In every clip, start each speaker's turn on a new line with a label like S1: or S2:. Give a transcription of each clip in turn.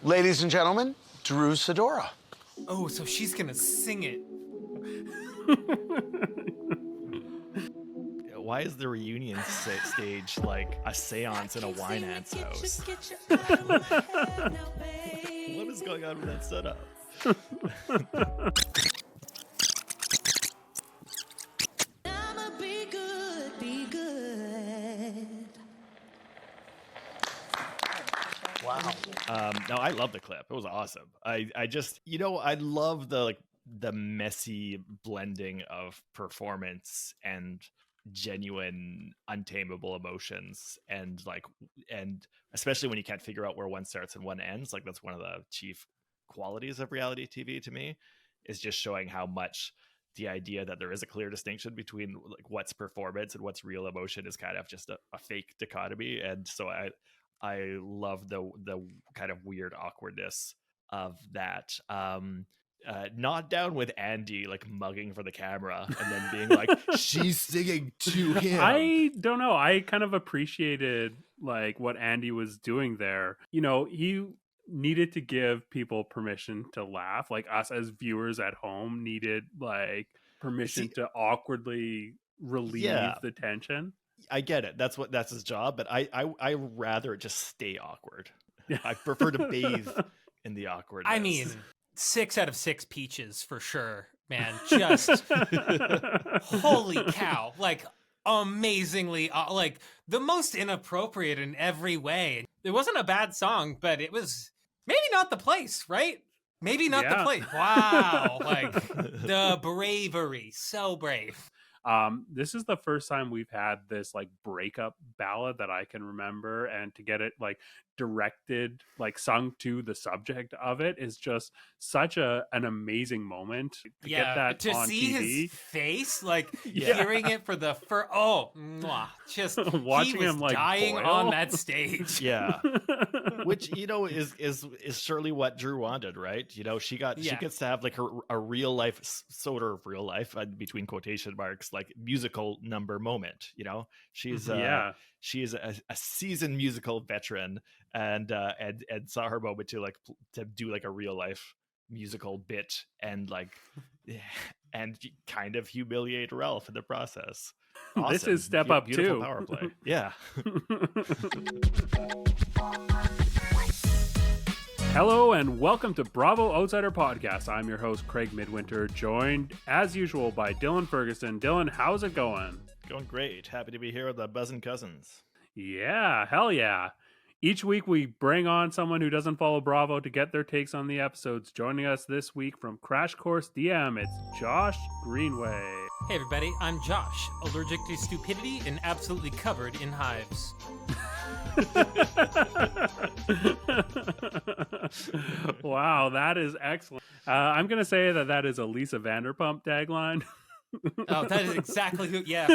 S1: Ladies and gentlemen, Drew Sidora.
S2: Oh, so she's gonna sing it.
S3: Why is the reunion stage like a seance in a wine aunt's house? What is going on with that setup?
S1: Wow.
S3: No, I love the clip. It was awesome. I just, I love the messy blending of performance and genuine untamable emotions, and especially when you can't figure out where one starts and one ends. Like, that's one of the chief qualities of reality TV to me, is just showing how much the idea that there is a clear distinction between like what's performance and what's real emotion is kind of just a fake dichotomy. And so I love the kind of weird awkwardness of that. Not down with Andy like mugging for the camera and then being like, she's singing to him.
S4: I don't know. I kind of appreciated like what Andy was doing there. He needed to give people permission to laugh. Like, us as viewers at home needed like permission to awkwardly relieve the tension.
S3: I get it. That's his job, but I rather just stay awkward. I prefer to bathe in the awkwardness.
S2: I mean, 6 out of 6 peaches for sure, man. Just holy cow. Like, amazingly, like the most inappropriate in every way. It wasn't a bad song, but it was maybe not the place, right? Maybe not the place. Wow. Like, the bravery. So brave.
S4: This is the first time we've had this like breakup ballad that I can remember, and to get it like directed, like sung to the subject of it is just such an amazing moment. To get that
S2: to
S4: on
S2: see
S4: TV.
S2: his face, like hearing it for the just
S4: watching
S2: he was
S4: him like
S2: dying
S4: boil.
S2: on that stage.
S3: Yeah. Which is surely what Drew wanted, right? she gets to have like a real life, sort of real life, between quotation marks, like musical number moment. She's she is a seasoned musical veteran, and saw her moment to do like a real life musical bit, and and kind of humiliate Ralph in the process. Awesome.
S4: This is step up
S3: Beautiful
S4: too.
S3: Power play. Yeah.
S4: Hello and welcome to Bravo Outsider Podcast. I'm your host, Craig Midwinter, joined as usual by Dylan Ferguson. Dylan, how's it going?
S3: Going great. Happy to be here with the Buzzin' Cousins.
S4: Yeah, hell yeah. Each week we bring on someone who doesn't follow Bravo to get their takes on the episodes. Joining us this week from Crash Course DM, it's Josh Greenway.
S2: Hey everybody, I'm Josh, allergic to stupidity and absolutely covered in hives.
S4: Wow, that is excellent. I'm going to say that is a Lisa Vanderpump tagline.
S2: Oh, that is exactly who, yeah.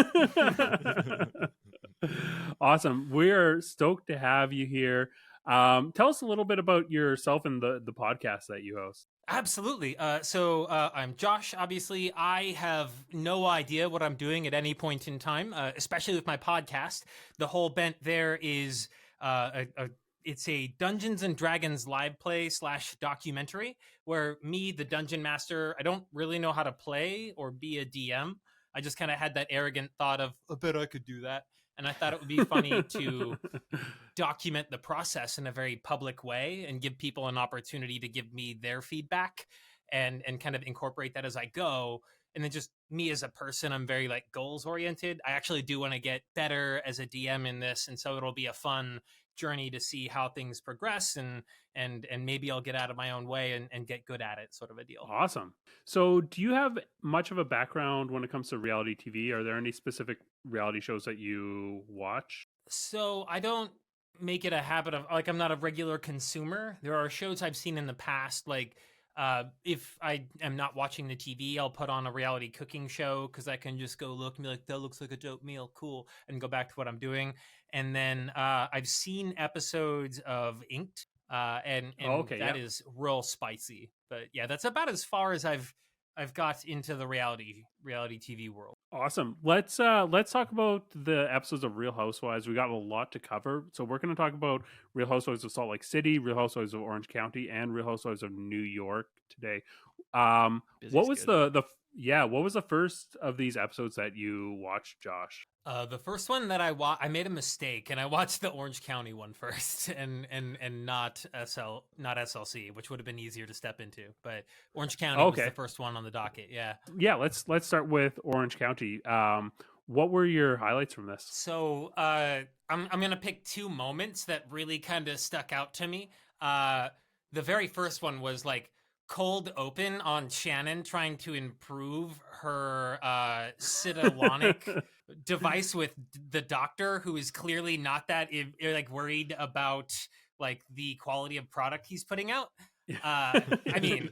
S4: Awesome. We're stoked to have you here. Tell us a little bit about yourself and the podcast that you host.
S2: Absolutely. So I'm Josh, obviously. I have no idea what I'm doing at any point in time, especially with my podcast. The whole bent there is it's a Dungeons and Dragons live play / documentary where me, the dungeon master, I don't really know how to play or be a DM. I just kind of had that arrogant thought of, I bet I could do that. And I thought it would be funny to document the process in a very public way and give people an opportunity to give me their feedback and kind of incorporate that as I go. And then just me as a person, I'm very like goals oriented. I actually do want to get better as a DM in this. And so it'll be a fun journey to see how things progress and maybe I'll get out of my own way and get good at it, sort of a deal.
S4: Awesome. So do you have much of a background when it comes to reality TV? Are there any specific reality shows that you watch?
S2: So I don't make it a habit of, like, I'm not a regular consumer. There are shows I've seen in the past, like if I am not watching the TV, I'll put on a reality cooking show because I can just go look and be like, that looks like a dope meal, cool, and go back to what I'm doing. And then I've seen episodes of Inked, and that is real spicy. But yeah, that's about as far as I've got into the reality TV world.
S4: Awesome. Let's talk about the episodes of Real Housewives. We got a lot to cover, so we're going to talk about Real Housewives of Salt Lake City, Real Housewives of Orange County, and Real Housewives of New York today.
S3: Busy
S4: What was
S3: schedule.
S4: what was the first of these episodes that you watched, Josh?
S2: The first one that I made a mistake and I watched the Orange County one first, and not SLC, which would have been easier to step into. But Orange County was the first one on the docket. Yeah.
S4: Yeah. Let's start with Orange County. What were your highlights from this?
S2: So I'm gonna pick two moments that really kind of stuck out to me. The very first one was like cold open on Shannon trying to improve her Sidawonic device with the doctor, who is clearly not that like worried about like the quality of product he's putting out. I mean,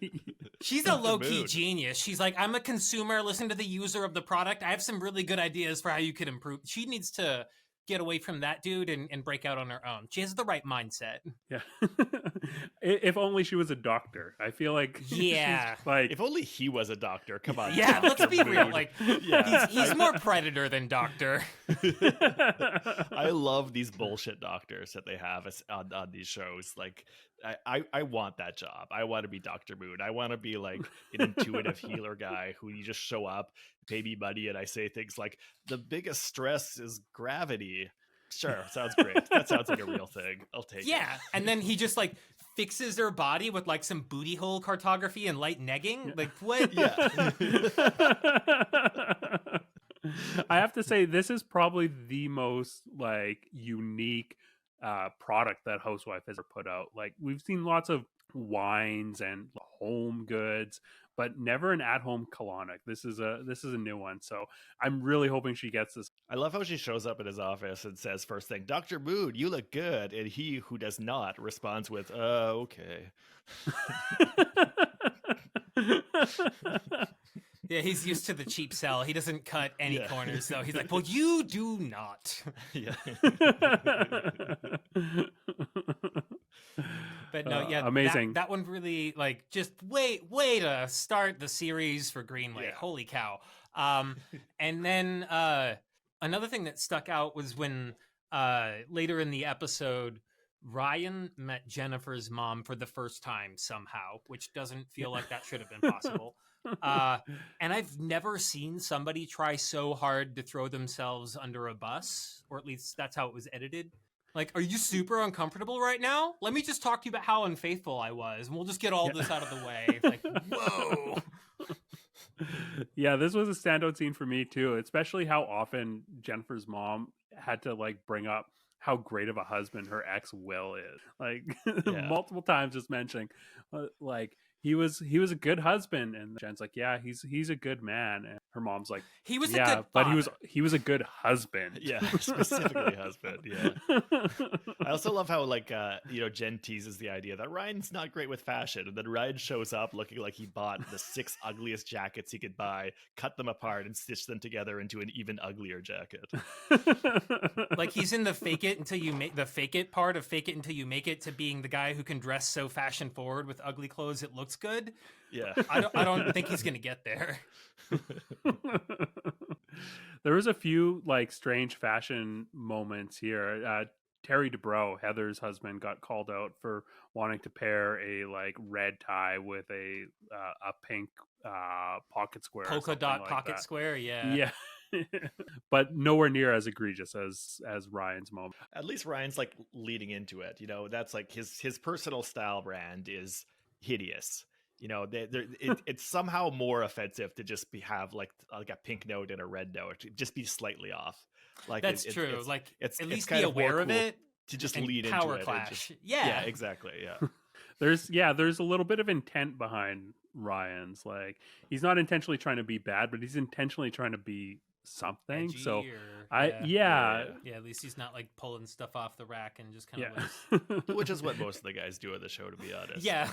S2: she's a low-key genius. She's like, I'm a consumer, listen to the user of the product. I have some really good ideas for how you could improve. She needs to get away from that dude and break out on her own. She has the right mindset.
S4: Yeah. If only she was a doctor. I feel like like
S3: if only he was a doctor. Come on.
S2: Yeah, let's be
S3: Mood.
S2: real. Like he's more predator than doctor.
S3: I love these bullshit doctors that they have on these shows. Like I want that job. I want to be Dr. Moon. I want to be like an intuitive healer guy who you just show up, pay me money, and I say things like, the biggest stress is gravity. Sure, sounds great. That sounds like a real thing. I'll take it.
S2: Yeah, and then he just like fixes her body with like some booty hole cartography and light negging. Like what?
S3: Yeah.
S4: I have to say, this is probably the most like unique product that Housewife has ever put out. Like, we've seen lots of wines and home goods, but never an at-home colonic. This is a new one, so I'm really hoping she gets this.
S3: I love how she shows up in his office and says first thing, Dr. Moon, you look good, and he who does not responds with, okay.
S2: Yeah, he's used to the cheap sell. He doesn't cut any corners, so he's like, well, you do not.
S3: Yeah.
S2: But no, yeah,
S4: amazing.
S2: That one really, like, just way to start the series for Greenway.
S3: Yeah.
S2: Holy cow. And then another thing that stuck out was when later in the episode, Ryan met Jennifer's mom for the first time somehow, which doesn't feel like that should have been possible. And I've never seen somebody try so hard to throw themselves under a bus, or at least that's how it was edited. Like, are you super uncomfortable right now? Let me just talk to you about how unfaithful I was, and we'll just get all this out of the way. Like, whoa.
S4: Yeah, this was a standout scene for me too, especially how often Jennifer's mom had to like bring up how great of a husband her ex Will is. Like multiple times just mentioning like he was a good husband, and Jen's like, yeah, he's a good man, and her mom's like,
S2: he was a good
S4: but
S2: father.
S4: he was a good husband.
S3: Yeah, specifically husband. Yeah. I also love how like Jen teases the idea that Ryan's not great with fashion, and then Ryan shows up looking like he bought the 6 ugliest jackets he could buy, cut them apart, and stitched them together into an even uglier jacket.
S2: Like, he's in the fake it until you make the fake it part of fake it until you make it, to being the guy who can dress so fashion forward with ugly clothes it looks good.
S3: Yeah.
S2: I don't think he's gonna get there.
S4: There was a few like strange fashion moments here. Terry Dubrow, Heather's husband, got called out for wanting to pair a like red tie with a pink pocket square,
S2: Polka dot
S4: like
S2: pocket
S4: that.
S2: square. Yeah.
S4: But nowhere near as egregious as Ryan's moment.
S3: At least Ryan's like leading into it. That's like his personal style brand is hideous. It's somehow more offensive to just have like a pink note and a red note, just be slightly off. Like,
S2: that's true.
S3: It's
S2: at least
S3: kind
S2: be
S3: of more
S2: aware of
S3: cool
S2: it
S3: to just
S2: and
S3: lead
S2: power
S3: into
S2: clash.
S3: it.
S2: Yeah,
S3: exactly. Yeah.
S4: There's a little bit of intent behind Ryan's. Like, he's not intentionally trying to be bad, but he's intentionally trying to be something.
S2: Edgy,
S4: so
S2: yeah, at least he's not like pulling stuff off the rack and just kind of like...
S3: Which is what most of the guys do on the show, to be honest.
S2: Yeah.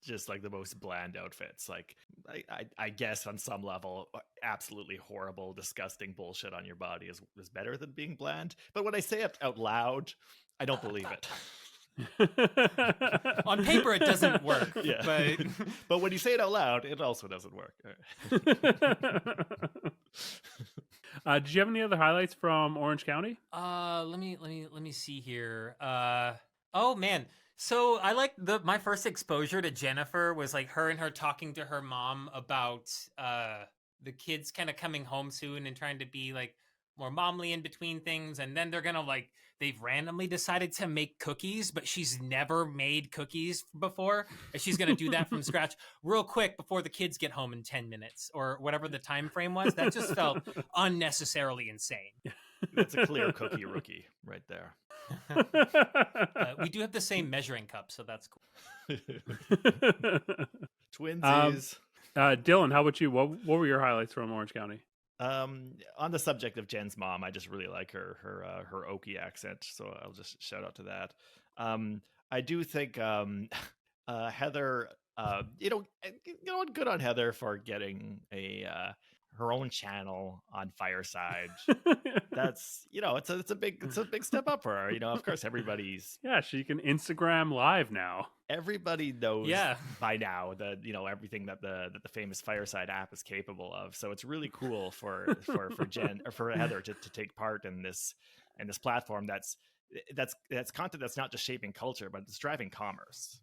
S3: Just like the most bland outfits. Like, I guess on some level, absolutely horrible, disgusting bullshit on your body is better than being bland. But when I say it out loud, I don't believe it.
S2: On paper it doesn't work.
S3: Yeah. But when you say it out loud, it also doesn't work.
S4: Did you have any other highlights from Orange County?
S2: Let me see here. Oh man. So I like my first exposure to Jennifer was like her and her talking to her mom about the kids kind of coming home soon and trying to be like more momly in between things, and then they've randomly decided to make cookies, but she's never made cookies before, and she's gonna do that from scratch real quick before the kids get home in 10 minutes or whatever the time frame was. That just felt unnecessarily insane.
S3: That's a clear cookie rookie right there.
S2: We do have the same measuring cup, so that's cool.
S3: Twinsies.
S4: Dylan, how about you? What were your highlights from Orange County?
S3: On the subject of Jen's mom, I just really like her Okie accent, so I'll just shout out to that. I do think Heather, good on Heather for getting her own channel on Fireside. That's it's a big step up for her. Of course everybody's
S4: she can Instagram live now.
S3: Everybody knows by now that everything that the famous Fireside app is capable of. So it's really cool for Jen or for Heather to take part in this platform that's content that's not just shaping culture, but it's driving commerce.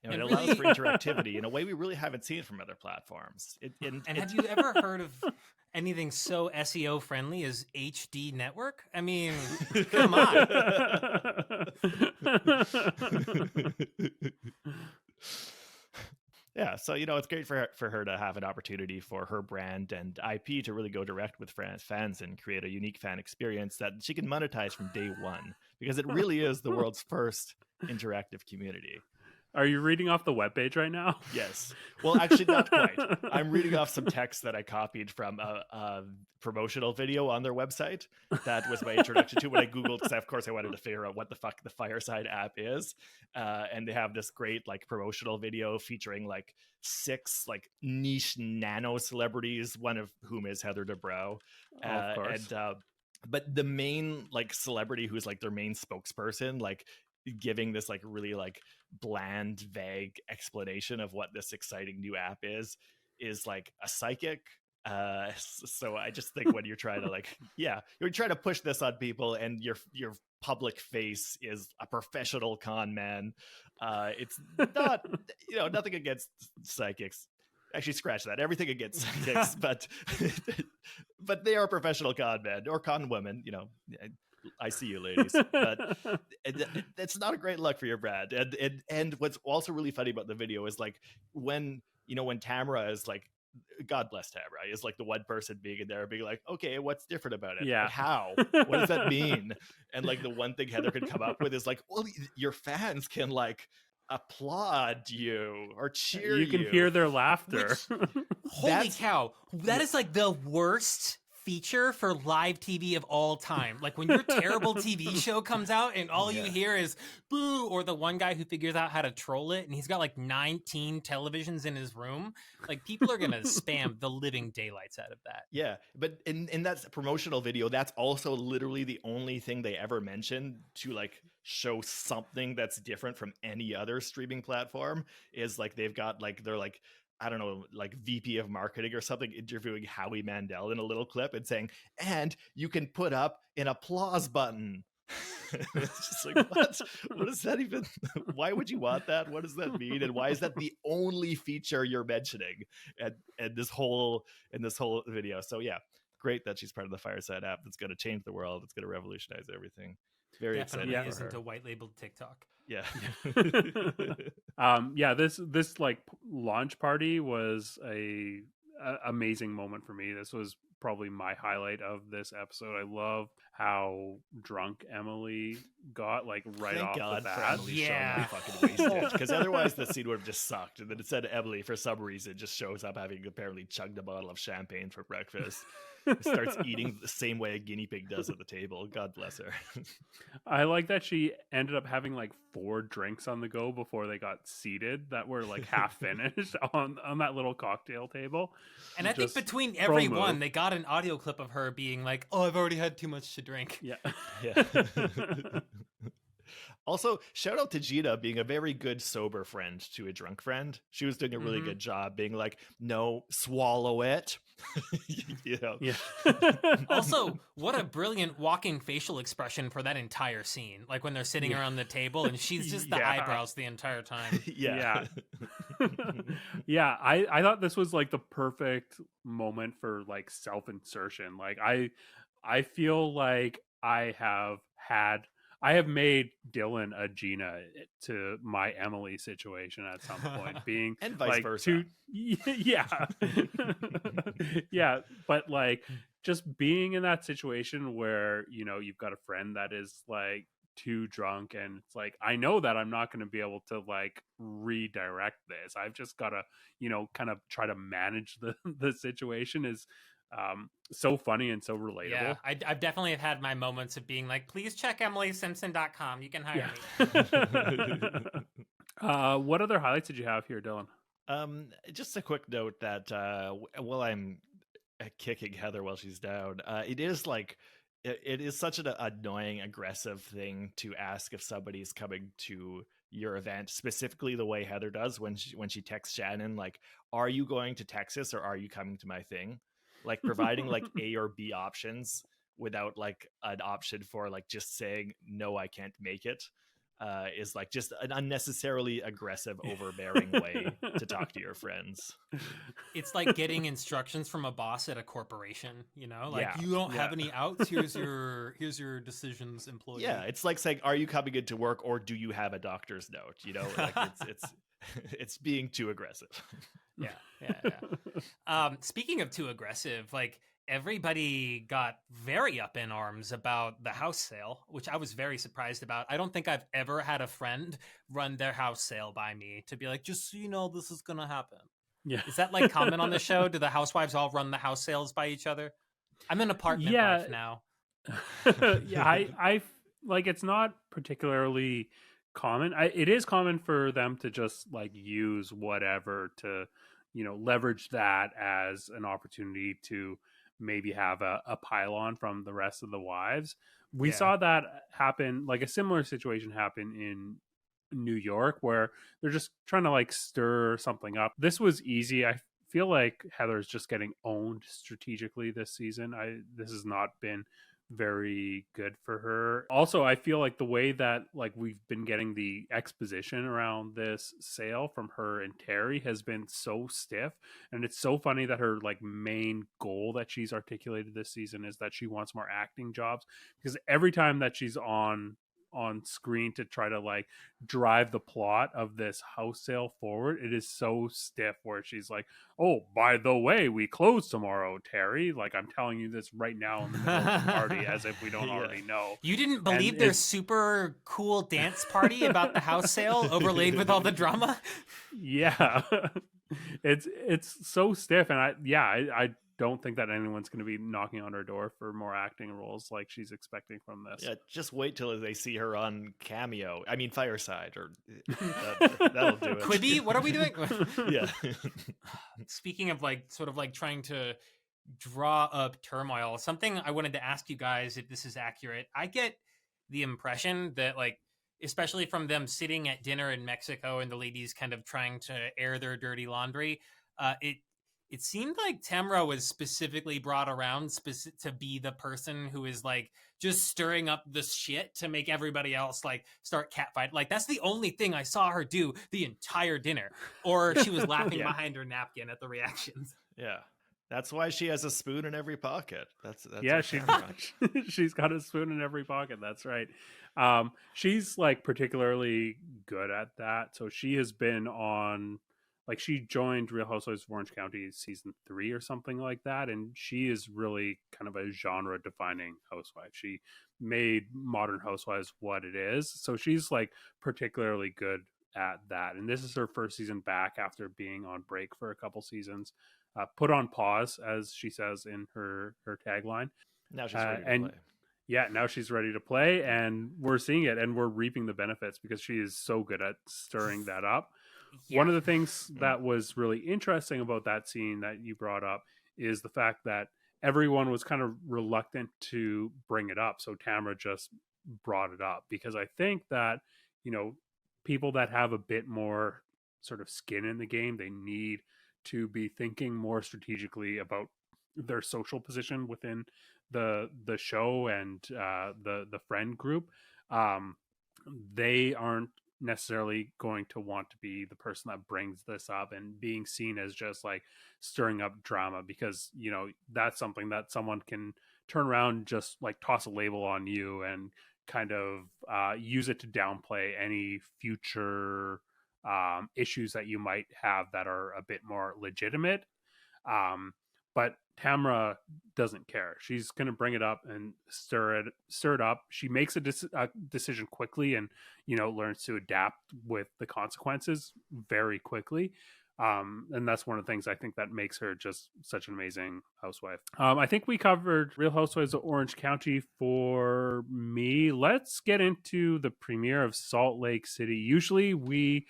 S3: It allows for interactivity in a way we really haven't seen from other platforms.
S2: Have you ever heard of anything so SEO friendly as HD Network? I mean, come on.
S3: Yeah, so it's great for her to have an opportunity for her brand and IP to really go direct with fans and create a unique fan experience that she can monetize from day one, because it really is the world's first interactive community.
S4: Are you reading off the webpage right now?
S3: Yes. Well, actually, not quite. I'm reading off some text that I copied from a promotional video on their website. That was my introduction to when I Googled, because of course I wanted to figure out what the fuck the Fireside app is. And they have this great promotional video featuring 6 niche nano celebrities, one of whom is Heather Dubrow.
S4: Of course.
S3: But the main celebrity who's their main spokesperson, giving this really bland, vague explanation of what this exciting new app is a psychic. So I just think when you're trying to you're trying to push this on people, and your public face is a professional con man. It's not nothing against psychics. Actually, scratch that. Everything against psychics, but they are professional con men or con women. I see you, ladies, but it's not a great look for your brand. And what's also really funny about the video is when Tamra is God bless Tamra, is the one person being in there being okay, what's different about it?
S4: Yeah.
S3: How? What does that mean? And the one thing Heather could come up with is well, your fans can applaud you or cheer you.
S4: You can hear their laughter.
S2: Holy cow. That is the worst feature for live TV of all time. When your terrible TV show comes out and all you hear is boo, or the one guy who figures out how to troll it and he's got 19 televisions in his room. People are gonna spam the living daylights out of that.
S3: Yeah, but in that promotional video, that's also literally the only thing they ever mention to show something that's different from any other streaming platform is they've got they're I don't know, VP of marketing or something, interviewing Howie Mandel in a little clip and saying, and you can put up an applause button. It's just what is that even? Why would you want that? What does that mean? And why is that the only feature you're mentioning and this whole video? So yeah, great that she's part of the Fireside app. That's going to change the world. It's going to revolutionize everything. Very
S2: Definitely
S3: excited.
S2: isn't a white labeled TikTok.
S3: Yeah.
S4: This launch party was a amazing moment for me. This was probably my highlight of this episode. I love how drunk Emily got right
S3: Thank
S4: off
S3: God
S4: the bat.
S3: for Emily showing fucking wasted, because otherwise the scene would have just sucked. And then instead Emily, for some reason, just shows up having apparently chugged a bottle of champagne for breakfast. Starts eating the same way a guinea pig does at the table. God bless her.
S4: I like that she ended up having 4 drinks on the go before they got seated that were half finished on that little cocktail table.
S2: And I think between every one, they got an audio clip of her being oh, I've already had too much to drink.
S4: Yeah.
S3: Yeah. Also, shout out to Gina being a very good sober friend to a drunk friend. She was doing a really good job being like, no, swallow it. You know?
S4: Yeah.
S2: Also, what a brilliant walking facial expression for that entire scene. Like when they're sitting around the table and she's just the eyebrows the entire time.
S3: Yeah.
S4: Yeah, I thought this was like the perfect moment for like self-insertion. Like I feel like I have made Dylan a Gina to my Emily situation at some point, being
S3: And vice
S4: like
S3: versa.
S4: yeah. Yeah, but like just being in that situation where, you know, you've got a friend that is like too drunk, and it's like, I know that I'm not going to be able to like redirect this. I've just got to, you know, kind of try to manage the situation is so funny and so relatable.
S2: Yeah, I've definitely had my moments of being like, please check EmilySimpson.com. You can hire me.
S4: What other highlights did you have here, Dylan?
S3: Just a quick note that while I'm kicking Heather while she's down, it is like it is such an annoying, aggressive thing to ask if somebody's coming to your event, specifically the way Heather does when she texts Shannon, like, are you going to Texas or are you coming to my thing? Like providing like A or B options without like an option for like just saying, no, I can't make it, is like just an unnecessarily aggressive, overbearing way to talk to your friends.
S2: It's like getting instructions from a boss at a corporation, you know, like
S3: Yeah.
S2: you don't have any outs. Here's your decisions, employee.
S3: Yeah, it's like saying, are you coming into work or do you have a doctor's note? You know, like it's being too aggressive.
S2: Yeah. Speaking of too aggressive, like everybody got very up in arms about the house sale, which I was very surprised about. I don't think I've ever had a friend run their house sale by me to be like, just so you know, this is gonna happen.
S4: Yeah.
S2: Is that like common on the show? Do the housewives all run the house sales by each other? I'm an apartment wife now.
S4: Yeah, I like, it's not particularly common. It is common for them to just like use whatever to, you know, leverage that as an opportunity to maybe have a pile-on from the rest of the wives. We saw that happen, like a similar situation happen in New York, where they're just trying to like stir something up. This was easy. I feel like Heather's just getting owned strategically this season. This has not been very good for her. Also, I feel like the way that like we've been getting the exposition around this sale from her and Terry has been so stiff, and it's so funny that her like main goal that she's articulated this season is that she wants more acting jobs, because every time that she's on screen to try to like drive the plot of this house sale forward, it is so stiff, where she's like, oh, by the way, we close tomorrow, Terry, like I'm telling you this right now in the middle of the party, as if we don't already know.
S2: You didn't believe their super cool dance party about the house sale overlaid with all the drama?
S4: Yeah. it's so stiff, and I don't think that anyone's going to be knocking on her door for more acting roles like she's expecting from this.
S3: Yeah, just wait till they see her on Cameo. I mean, Fireside, or that'll do it.
S2: Quibi, what are we doing?
S3: Yeah.
S2: Speaking of like sort of like trying to draw up turmoil, something I wanted to ask you guys if this is accurate. I get the impression that like, especially from them sitting at dinner in Mexico and the ladies kind of trying to air their dirty laundry, it seemed like Tamra was specifically brought around to be the person who is like just stirring up the shit to make everybody else like start catfight. Like that's the only thing I saw her do the entire dinner. Or she was laughing behind her napkin at the reactions.
S3: Yeah. That's why she has a spoon in every pocket. That's
S4: yeah, she's got a spoon in every pocket. That's right. She's like particularly good at that. So she has been on, like, she joined Real Housewives of Orange County season 3 or something like that, and she is really kind of a genre-defining housewife. She made Modern Housewives what it is, so she's like particularly good at that. And this is her first season back after being on break for a couple seasons, put on pause, as she says in her tagline.
S3: Now she's ready to play.
S4: Yeah, now she's ready to play, and we're seeing it, and we're reaping the benefits because she is so good at stirring that up. Yeah. One of the things that was really interesting about that scene that you brought up is the fact that everyone was kind of reluctant to bring it up. So Tamra just brought it up, because I think that, people that have a bit more sort of skin in the game, they need to be thinking more strategically about their social position within the show and the friend group. Um, they aren't necessarily going to want to be the person that brings this up and being seen as just like stirring up drama, because that's something that someone can turn around, just like toss a label on you and kind of use it to downplay any future issues that you might have that are a bit more legitimate. But Tamra doesn't care. She's going to bring it up and stir it up. She makes a decision quickly, and learns to adapt with the consequences very quickly. And that's one of the things I think that makes her just such an amazing housewife. I think we covered Real Housewives of Orange County for me. Let's get into the premiere of Salt Lake City. Usually we,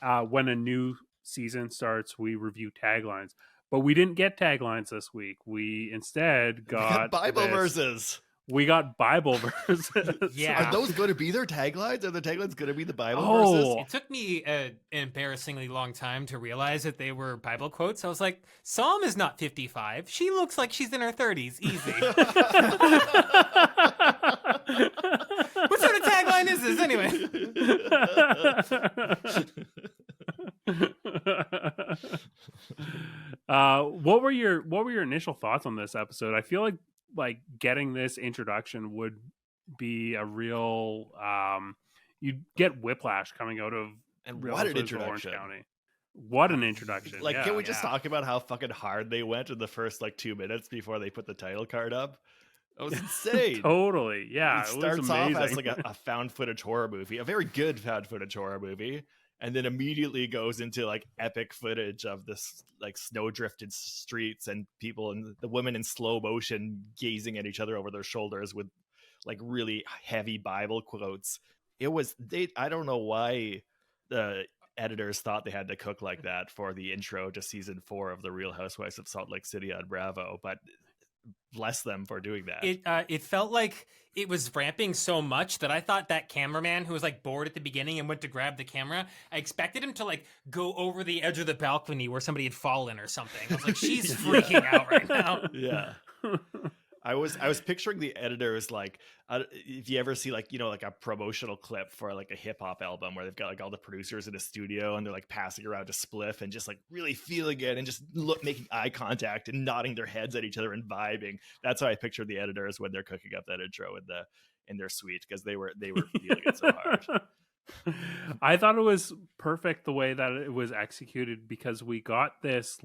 S4: when a new season starts, we review taglines. But we didn't get taglines this week. We instead got
S3: Bible verses.
S4: We got Bible verses.
S2: Yeah.
S3: Are those going to be their taglines? Are the taglines going to be the Bible
S4: Oh.
S3: verses?
S2: It took me an embarrassingly long time to realize that they were Bible quotes. I was like, Psalm is not 55. She looks like she's in her 30s. Easy. What sort of tagline is this anyway?
S4: What were your initial thoughts on this episode? I feel like getting this introduction would be a real you'd get whiplash coming out of
S3: And
S4: Real
S3: what an
S4: Housewives of Orange
S3: introduction.
S4: County. What an introduction.
S3: Like,
S4: Yeah,
S3: can we just
S4: yeah.
S3: talk about how fucking hard they went in the first 2 minutes before they put the title card up? That was insane.
S4: Totally. Yeah.
S3: It
S4: It
S3: starts
S4: was
S3: off
S4: amazing.
S3: as a found footage horror movie, a very good found footage horror movie, and then immediately goes into epic footage of this snow drifted streets and people and the women in slow motion gazing at each other over their shoulders with really heavy Bible quotes. I don't know why the editors thought they had to cook like that for the intro to season 4 of The Real Housewives of Salt Lake City on Bravo, but bless them for doing that.
S2: It felt like it was ramping so much that I thought that cameraman who was bored at the beginning and went to grab the camera, I expected him to go over the edge of the balcony where somebody had fallen or something. I was like, she's freaking out right now.
S3: Yeah. I was picturing the editors if you ever see a promotional clip for a hip hop album where they've got all the producers in a studio and they're passing around a spliff and just really feeling it and just making eye contact and nodding their heads at each other and vibing. That's how I pictured the editors when they're cooking up that intro in their suite, because they were feeling it so hard.
S4: I thought it was perfect the way that it was executed, because we got this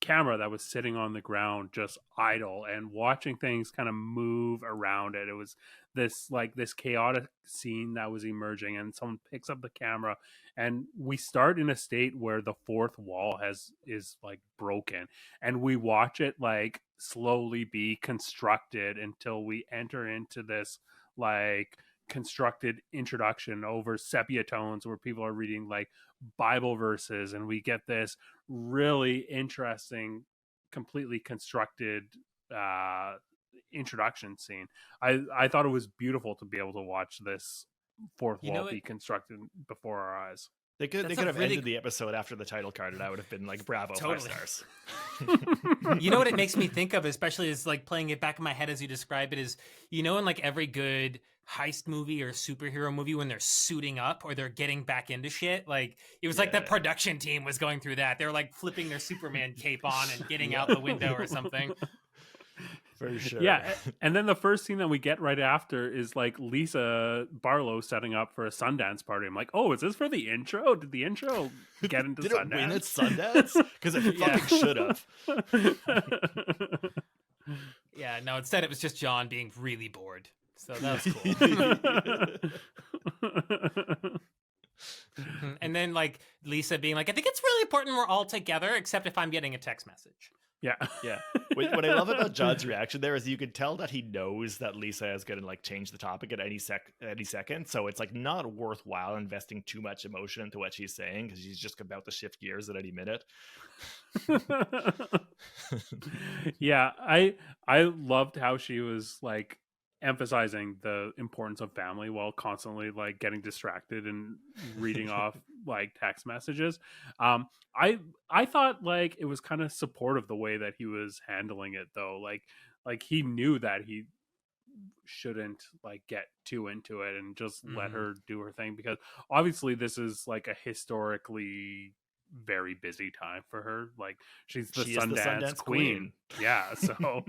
S4: camera that was sitting on the ground just idle and watching things kind of move around it. It was this chaotic scene that was emerging, and someone picks up the camera, and we start in a state where the fourth wall is broken, and we watch it slowly be constructed until we enter into this constructed introduction over sepia tones where people are reading Bible verses, and we get this really interesting, completely constructed introduction scene. I thought it was beautiful to be able to watch this fourth wall be constructed before our eyes.
S3: They could have ended the episode after the title card, and I would have been bravo,
S2: Totally.
S3: 5 stars.
S2: You know what it makes me think of, especially is playing it back in my head as you describe it, is in every good heist movie or superhero movie when they're suiting up or they're getting back into shit, it was the production team was going through that. They're flipping their Superman cape on and getting out the window or something.
S3: For sure.
S4: Yeah, and then the first scene that we get right after is Lisa Barlow setting up for a Sundance party. I'm like, oh, is this for the intro? Did the intro get into
S3: Did
S4: Sundance?
S3: it win at Sundance? Because it fucking should have.
S2: Yeah, no, instead it was just John being really bored. So that was cool. And then Lisa being I think it's really important we're all together, except if I'm getting a text message.
S4: Yeah.
S3: Yeah. What I love about John's reaction there is you can tell that he knows that Lisa is going to change the topic at any second. So it's not worthwhile investing too much emotion into what she's saying, because she's just about to shift gears at any minute.
S4: Yeah, I loved how she was emphasizing the importance of family while constantly like getting distracted and reading off like text messages. I thought like it was kind of supportive the way that he was handling it though. Like he knew that he shouldn't like get too into it and just let her do her thing, because obviously this is like a historically very busy time for her. Like she's the Sundance queen. Yeah, so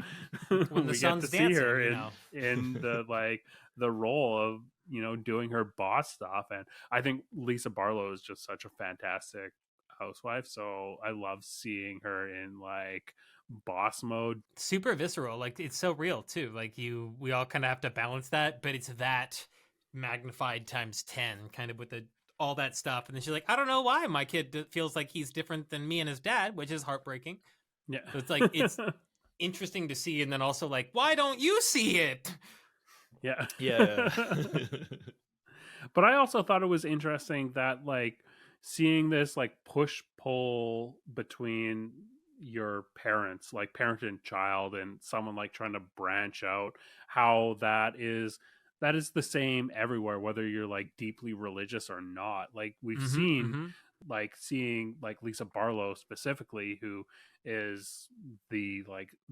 S2: When the
S4: we get
S2: sun's
S4: to see
S2: dancing,
S4: her
S2: you know.
S4: in the like the role of, you know, doing her boss stuff. And I think Lisa Barlow is just such a fantastic housewife, so I love seeing her in like boss mode.
S2: Super visceral, like it's so real too. Like we all kind of have to balance that, but it's that magnified times 10, kind of with all that stuff. And then she's like, I don't know why my kid feels like he's different than me and his dad, which is heartbreaking.
S4: Yeah,
S2: So it's like it's interesting to see, and then also like, why don't you see it?
S4: yeah. But I also thought it was interesting that like seeing this like push pull between your parents, like parent and child, and someone like trying to branch out, how that is the same everywhere, whether you're like deeply religious or not. Like we've seen like seeing like Lisa Barlow specifically, who is the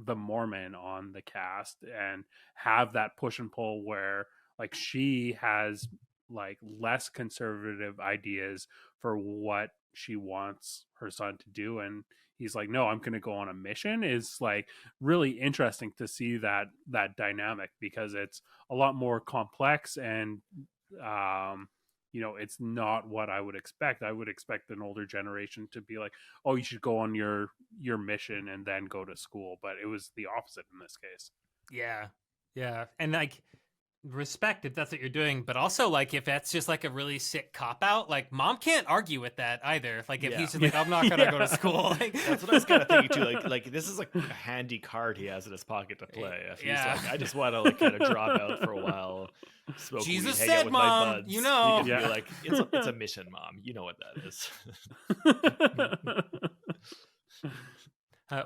S4: Mormon on the cast, and have that push and pull where like she has like less conservative ideas for what she wants her son to do, and he's like, no, I'm going to go on a mission, is like really interesting to see that dynamic, because it's a lot more complex, and you know, it's not what I would expect. I would expect an older generation to be like, oh, you should go on your mission and then go to school, but it was the opposite in this case.
S2: Yeah, and like respect if that's what you're doing, but also like if that's just like a really sick cop out, like mom can't argue with that either. Like if he's just like, I'm not gonna go to school, like
S3: that's what I was kind of thinking too. Like this is like a handy card he has in his pocket to play. If he's like, I just want to like kind of drop out for a while, smoke
S2: Jesus
S3: weed, hang
S2: said,
S3: out with
S2: Mom,
S3: my buds.
S2: you know.
S3: You can be like, it's a mission, Mom. You know what that is.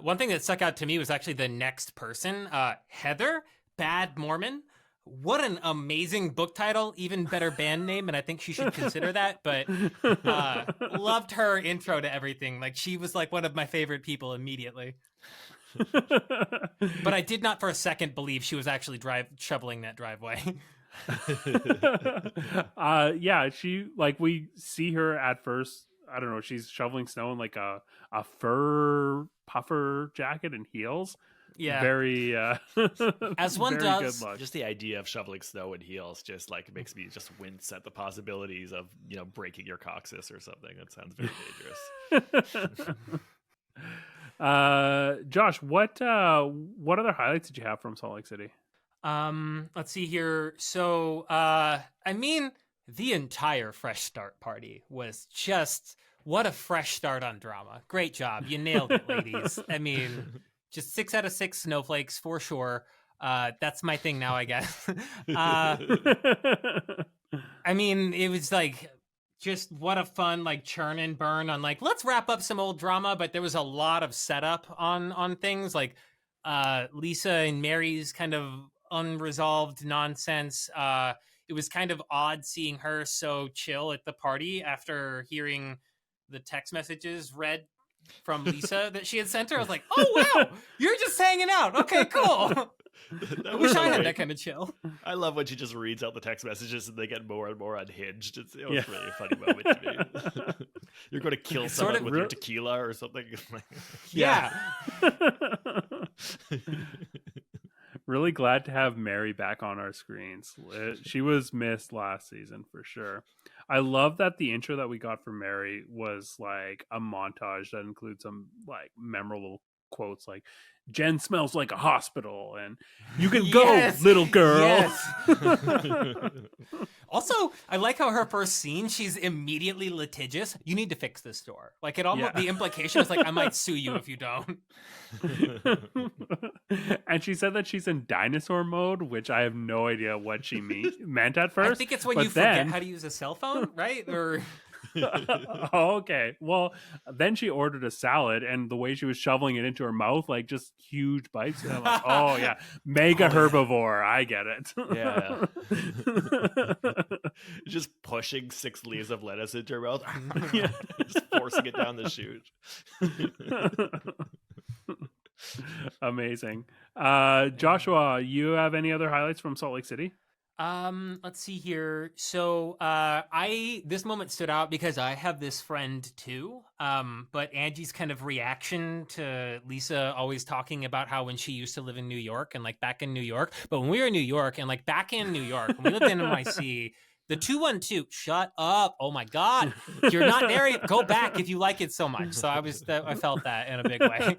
S2: One thing that stuck out to me was actually the next person, Heather, Bad Mormon. What an amazing book title, even better band name, and I think she should consider that. But loved her intro to everything. Like she was like one of my favorite people immediately. But I did not for a second believe she was actually shoveling that driveway.
S4: Yeah, she like we see her at first. I don't know. She's shoveling snow in like a fur puffer jacket and heels.
S2: Yeah,
S4: very
S2: as one
S4: very
S2: does.
S4: good look.
S3: Just the idea of shoveling snow in heels just like makes me just wince at the possibilities of, you know, breaking your coccyx or something. That sounds very dangerous.
S4: Josh, what other highlights did you have from Salt Lake City?
S2: Let's see here. So I mean, the entire Fresh Start party was just what a fresh start on drama. Great job. You nailed it, ladies. I mean, just 6 out of 6 snowflakes for sure. That's my thing now, I guess. I mean, it was like just what a fun like churn and burn on like, let's wrap up some old drama, but there was a lot of setup on things like Lisa and Mary's kind of unresolved nonsense. It was kind of odd seeing her so chill at the party after hearing the text messages read from Lisa that she had sent her. I was like, oh wow, you're just hanging out. Okay, cool. I wish I had that kind of chill.
S3: I love when she just reads out the text messages and they get more and more unhinged. It was really a funny moment to me. You're going to kill someone with your tequila or something.
S2: Yeah.
S4: Really glad to have Mary back on our screens. She was missed last season for sure. I love that the intro that we got from Mary was like a montage that includes some like memorable quotes like, Jenn smells like a hospital and you can go, little girl.
S2: Yes. Also, I like how her first scene, she's immediately litigious. You need to fix this store. Like it almost, the implication is like, I might sue you if you don't.
S4: And she said that she's in dinosaur mode, which I have no idea what she meant at first.
S2: I think it's when you forget how to use a cell phone, right? Or
S4: Oh, okay. Well, then she ordered a salad, and the way she was shoveling it into her mouth, like just huge bites. And I'm like, oh yeah, mega herbivore. I get it.
S3: Yeah. Just pushing 6 leaves of lettuce into her mouth.
S4: Yeah.
S3: Just forcing it down the chute.
S4: Amazing. Joshua, you have any other highlights from Salt Lake City?
S2: Let's see here. So, this moment stood out because I have this friend too. But Angie's kind of reaction to Lisa always talking about how when she used to live in New York and like back in New York, but when we were in New York and like back in New York, when we lived in NYC, the 212, shut up. Oh my God. You're not there. Go back if you like it so much. So I felt that in a big way.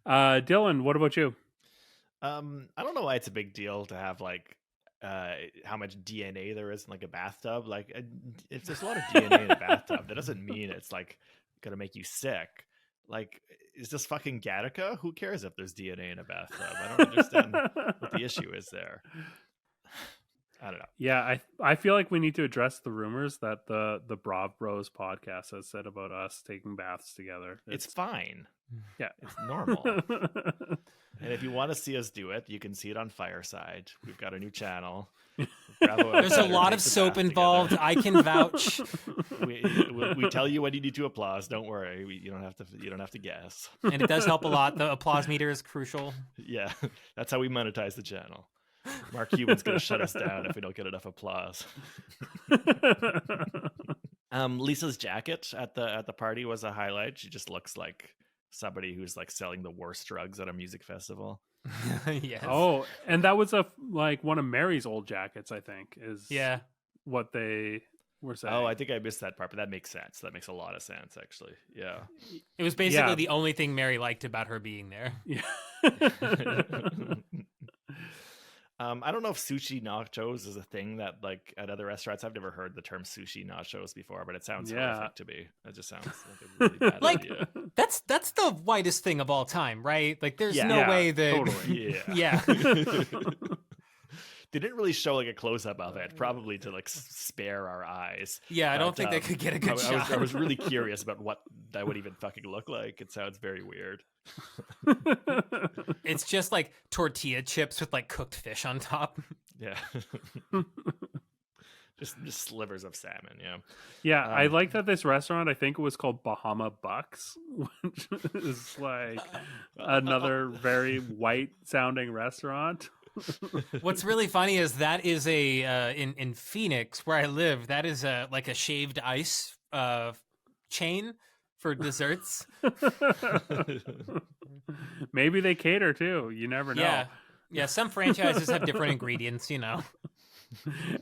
S4: Dylan, what about you?
S3: I don't know why it's a big deal to have like how much DNA there is in like a bathtub. Like if there's a lot of DNA in a bathtub, that doesn't mean it's like gonna make you sick. Like, is this fucking Gattaca? Who cares if there's DNA in a bathtub? I don't understand what the issue is there. I don't know.
S4: Yeah, I feel like we need to address the rumors that the Brav Bros podcast has said about us taking baths together.
S3: It's fine.
S4: Yeah,
S3: it's normal. And if you want to see us do it, you can see it on Fireside. We've got a new channel.
S2: There's a lot of soap involved. Together. I can vouch.
S3: We tell you when you need to applause. Don't worry. You don't have to guess.
S2: And it does help a lot. The applause meter is crucial.
S3: Yeah, that's how we monetize the channel. Mark Cuban's going to shut us down if we don't get enough applause. Lisa's jacket at the party was a highlight. She just looks like somebody who's like selling the worst drugs at a music festival.
S2: Yes.
S4: Oh, and that was one of Mary's old jackets, I think, is what they were saying.
S3: Oh, I think I missed that part, but that makes sense. That makes a lot of sense, actually. Yeah.
S2: It was basically the only thing Mary liked about her being there.
S4: Yeah.
S3: I don't know if sushi nachos is a thing that like at other restaurants. I've never heard the term sushi nachos before, but it sounds horrific to me. It just sounds like a really bad idea.
S2: That's the whitest thing of all time, right? Like there's no way that
S3: totally.
S2: Yeah.
S3: They didn't really show like a close-up of it, probably to like spare our eyes.
S2: Yeah, I don't think they could get a good shot.
S3: I was really curious about what that would even fucking look like. It sounds very weird.
S2: It's just like tortilla chips with like cooked fish on top.
S3: Yeah. just slivers of salmon.
S4: Yeah. I like that this restaurant, I think it was called Bahama Bucks, which is like another very white sounding restaurant.
S2: What's really funny is that is in Phoenix where I live, that is like a shaved ice chain for desserts.
S4: Maybe they cater too. You never know.
S2: Yeah. Some franchises have different ingredients,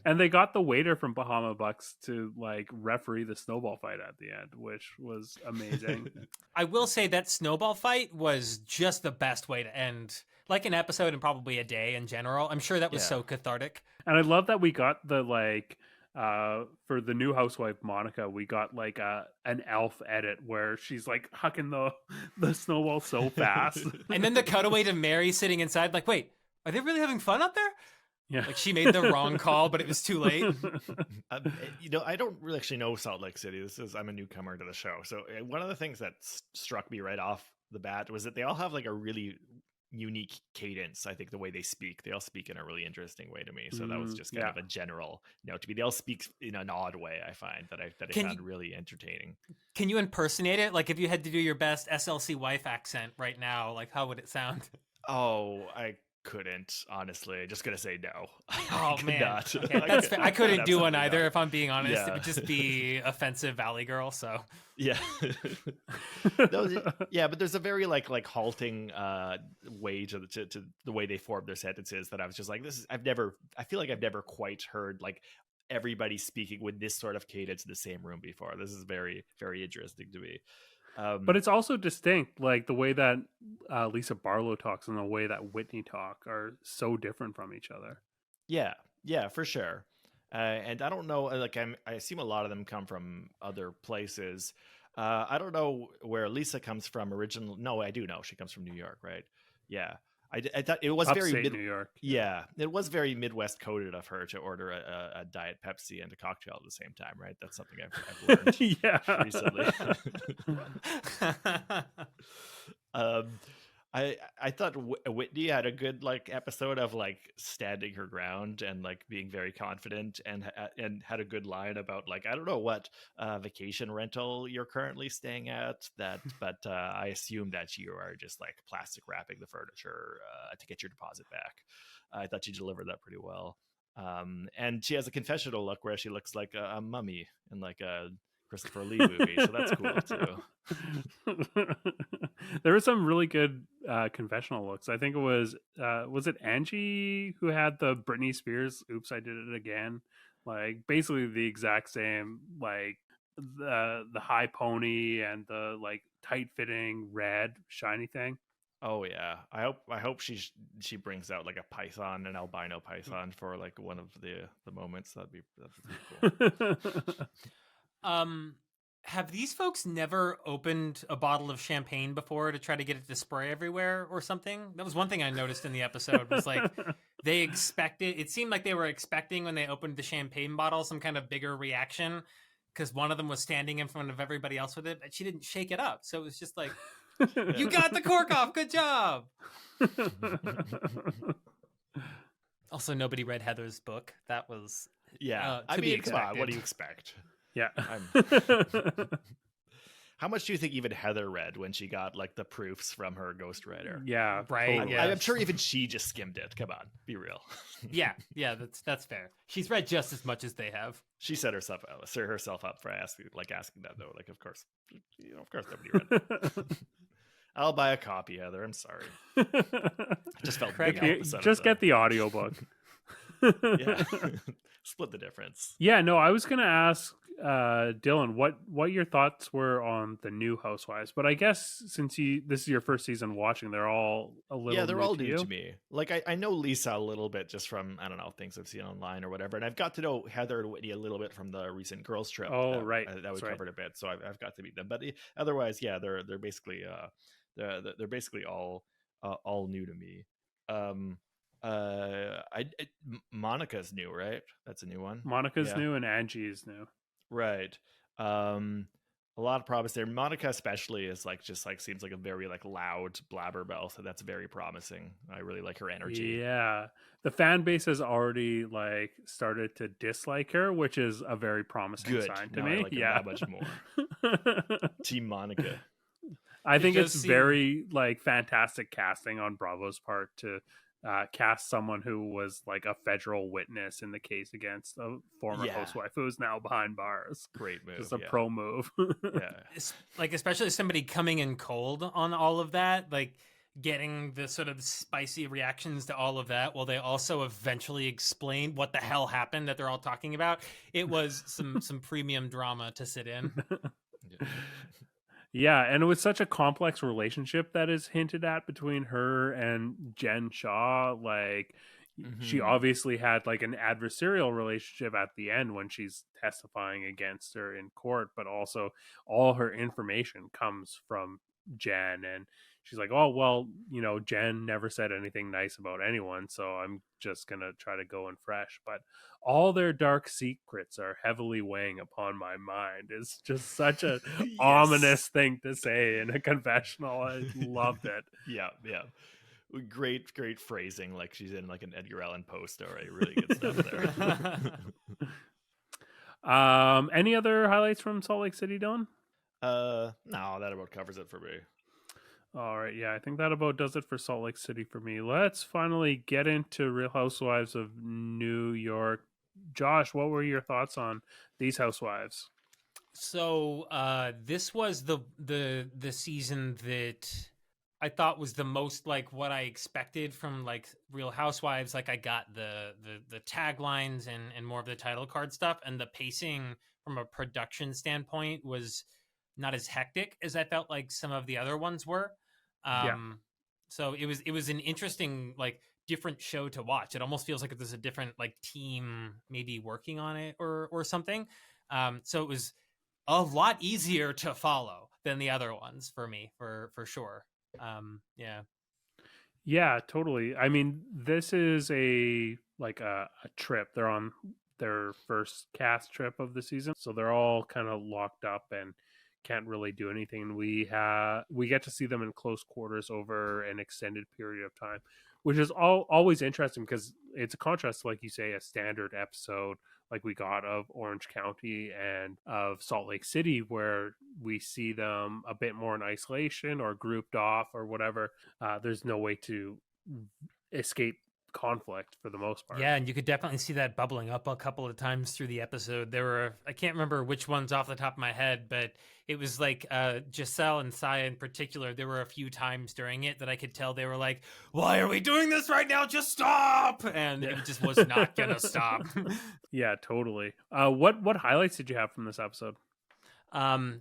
S4: And they got the waiter from Bahama Bucks to like referee the snowball fight at the end, which was amazing.
S2: I will say that snowball fight was just the best way to end like an episode and probably a day in general. I'm sure that was so cathartic.
S4: And I love that we got the like for the new housewife Monica, we got like an elf edit where she's like hucking the snowball so fast.
S2: And then the cutaway to Mary sitting inside like, wait, are they really having fun up there?
S4: Yeah.
S2: Like she made the wrong call, but it was too late.
S3: I don't really actually know Salt Lake City. I'm a newcomer to the show. So one of the things that struck me right off the bat was that they all have like a really unique cadence. I think the way they speak, they all speak in a really interesting way to me. So that was just kind of a general note to me. They all speak in an odd way. I find that I found really entertaining. Can
S2: you impersonate it? Like if you had to do your best SLC wife accent right now, like how would it sound?
S3: Oh, I couldn't, honestly. Just gonna say no.
S2: Oh man, okay, that's fair. I couldn't do one either. If I'm being honest, it would just be offensive Valley Girl. So
S3: yeah, but there's a very like halting way to the way they form their sentences that I was just like, I feel like I've never quite heard like everybody speaking with this sort of cadence in the same room before. This is very, very interesting to me.
S4: But it's also distinct, like the way that Lisa Barlow talks and the way that Whitney talk are so different from each other.
S3: Yeah, for sure. And I don't know, like I assume a lot of them come from other places. I don't know where Lisa comes from originally. No, I do know she comes from New York, right? Yeah. I thought it was
S4: Upstate New York.
S3: Yeah, it was very Midwest coded of her to order a Diet Pepsi and a cocktail at the same time, right? That's something I've learned
S4: Yeah.
S3: recently. I thought Whitney had a good like episode of like standing her ground and like being very confident, and had a good line about like, I don't know what vacation rental you're currently staying at, but I assume that you are just like plastic wrapping the furniture to get your deposit back. I thought she delivered that pretty well. And she has a confessional look where she looks like a mummy in like a Christopher Lee movie, so that's cool too.
S4: There were some really good confessional looks. I think it was it Angie who had the Britney Spears "Oops, I Did It Again," like basically the exact same, like the high pony and the like tight fitting red shiny thing.
S3: Oh yeah, I hope she brings out like a python, an albino python for like one of the moments. That'd be cool.
S2: Have these folks never opened a bottle of champagne before to try to get it to spray everywhere or something? That was one thing I noticed in the episode, was like they expected, it seemed like they were expecting when they opened the champagne bottle some kind of bigger reaction, because one of them was standing in front of everybody else with it, but she didn't shake it up. So it was just like, you got the cork off, good job. Also, nobody read Heather's book. That was
S3: I mean, come on, what do you expect?
S4: Yeah.
S3: How much do you think even Heather read when she got like the proofs from her ghostwriter?
S4: Yeah,
S2: right.
S4: totally.
S2: Yeah.
S3: I'm sure even she just skimmed it. Come on, be real.
S2: yeah, that's fair. She's read just as much as they have.
S3: She set herself up for asking that though. Like, of course nobody read it. I'll buy a copy, Heather. I'm sorry. I just felt
S4: just get the audiobook.
S3: Yeah. Split the difference.
S4: Yeah, no, I was gonna ask Dylan what your thoughts were on the new Housewives, but I guess since this is your first season watching, they're all a little
S3: they're all new
S4: to
S3: me. Like I know Lisa a little bit just from, I don't know, things I've seen online or whatever, and I've got to know Heather and Whitney a little bit from the recent girls trip.
S4: Right,
S3: that we covered a bit, so I've got to meet them. But otherwise, yeah, they're basically they're basically all new to me. Monica's new, right? That's a new one.
S4: Monica's new and Angie is new.
S3: Right. A lot of promise there. Monica especially is like just like seems like a very like loud blabbermouth, and that's very promising. I really like her energy.
S4: Yeah. The fan base has already like started to dislike her, which is a very promising sign to me.
S3: I like her that much more. Team Monica.
S4: I think it's very like fantastic casting on Bravo's part to cast someone who was like a federal witness in the case against a former housewife who is now behind bars.
S3: Great move.
S4: Just a pro move.
S3: Yeah.
S2: Like, especially somebody coming in cold on all of that, like getting the sort of spicy reactions to all of that, while they also eventually explain what the hell happened that they're all talking about. It was some premium drama to sit in.
S4: Yeah, and it was such a complex relationship that is hinted at between her and Jen Shaw. Like, she obviously had like an adversarial relationship at the end when she's testifying against her in court, but also all her information comes from Jen, and she's like, oh, well, Jen never said anything nice about anyone, so I'm just gonna try to go in fresh. But all their dark secrets are heavily weighing upon my mind. It's just such a ominous thing to say in a confessional. I loved it.
S3: Yeah. Great phrasing. Like she's in like an Edgar Allan Poe story. Really good stuff
S4: there. Any other highlights from Salt Lake City, Dylan?
S3: No, that about covers it for me.
S4: All right, yeah, I think that about does it for Salt Lake City for me. Let's finally get into Real Housewives of New York. Josh, what were your thoughts on these housewives?
S2: So this was the season that I thought was the most like what I expected from like Real Housewives. Like I got the taglines and more of the title card stuff, and the pacing from a production standpoint was not as hectic as I felt like some of the other ones were. So it was an interesting, like, different show to watch. It almost feels like there's a different like team maybe working on it or something. So it was a lot easier to follow than the other ones for me, for sure.
S4: Yeah, totally. I mean, this is a trip. They're on their first cast trip of the season, so they're all kind of locked up and can't really do anything. And we get to see them in close quarters over an extended period of time, which is always interesting because it's a contrast to, like you say, a standard episode like we got of Orange County and of Salt Lake City, where we see them a bit more in isolation or grouped off or whatever. There's no way to escape conflict for the most part.
S2: Yeah, and you could definitely see that bubbling up a couple of times through the episode. There were, I can't remember which ones off the top of my head, but it was like Jessel and Sai in particular. There were a few times during it that I could tell they were like, "Why are we doing this right now? Just stop!" And it just was not gonna stop.
S4: Yeah, totally. What highlights did you have from this episode?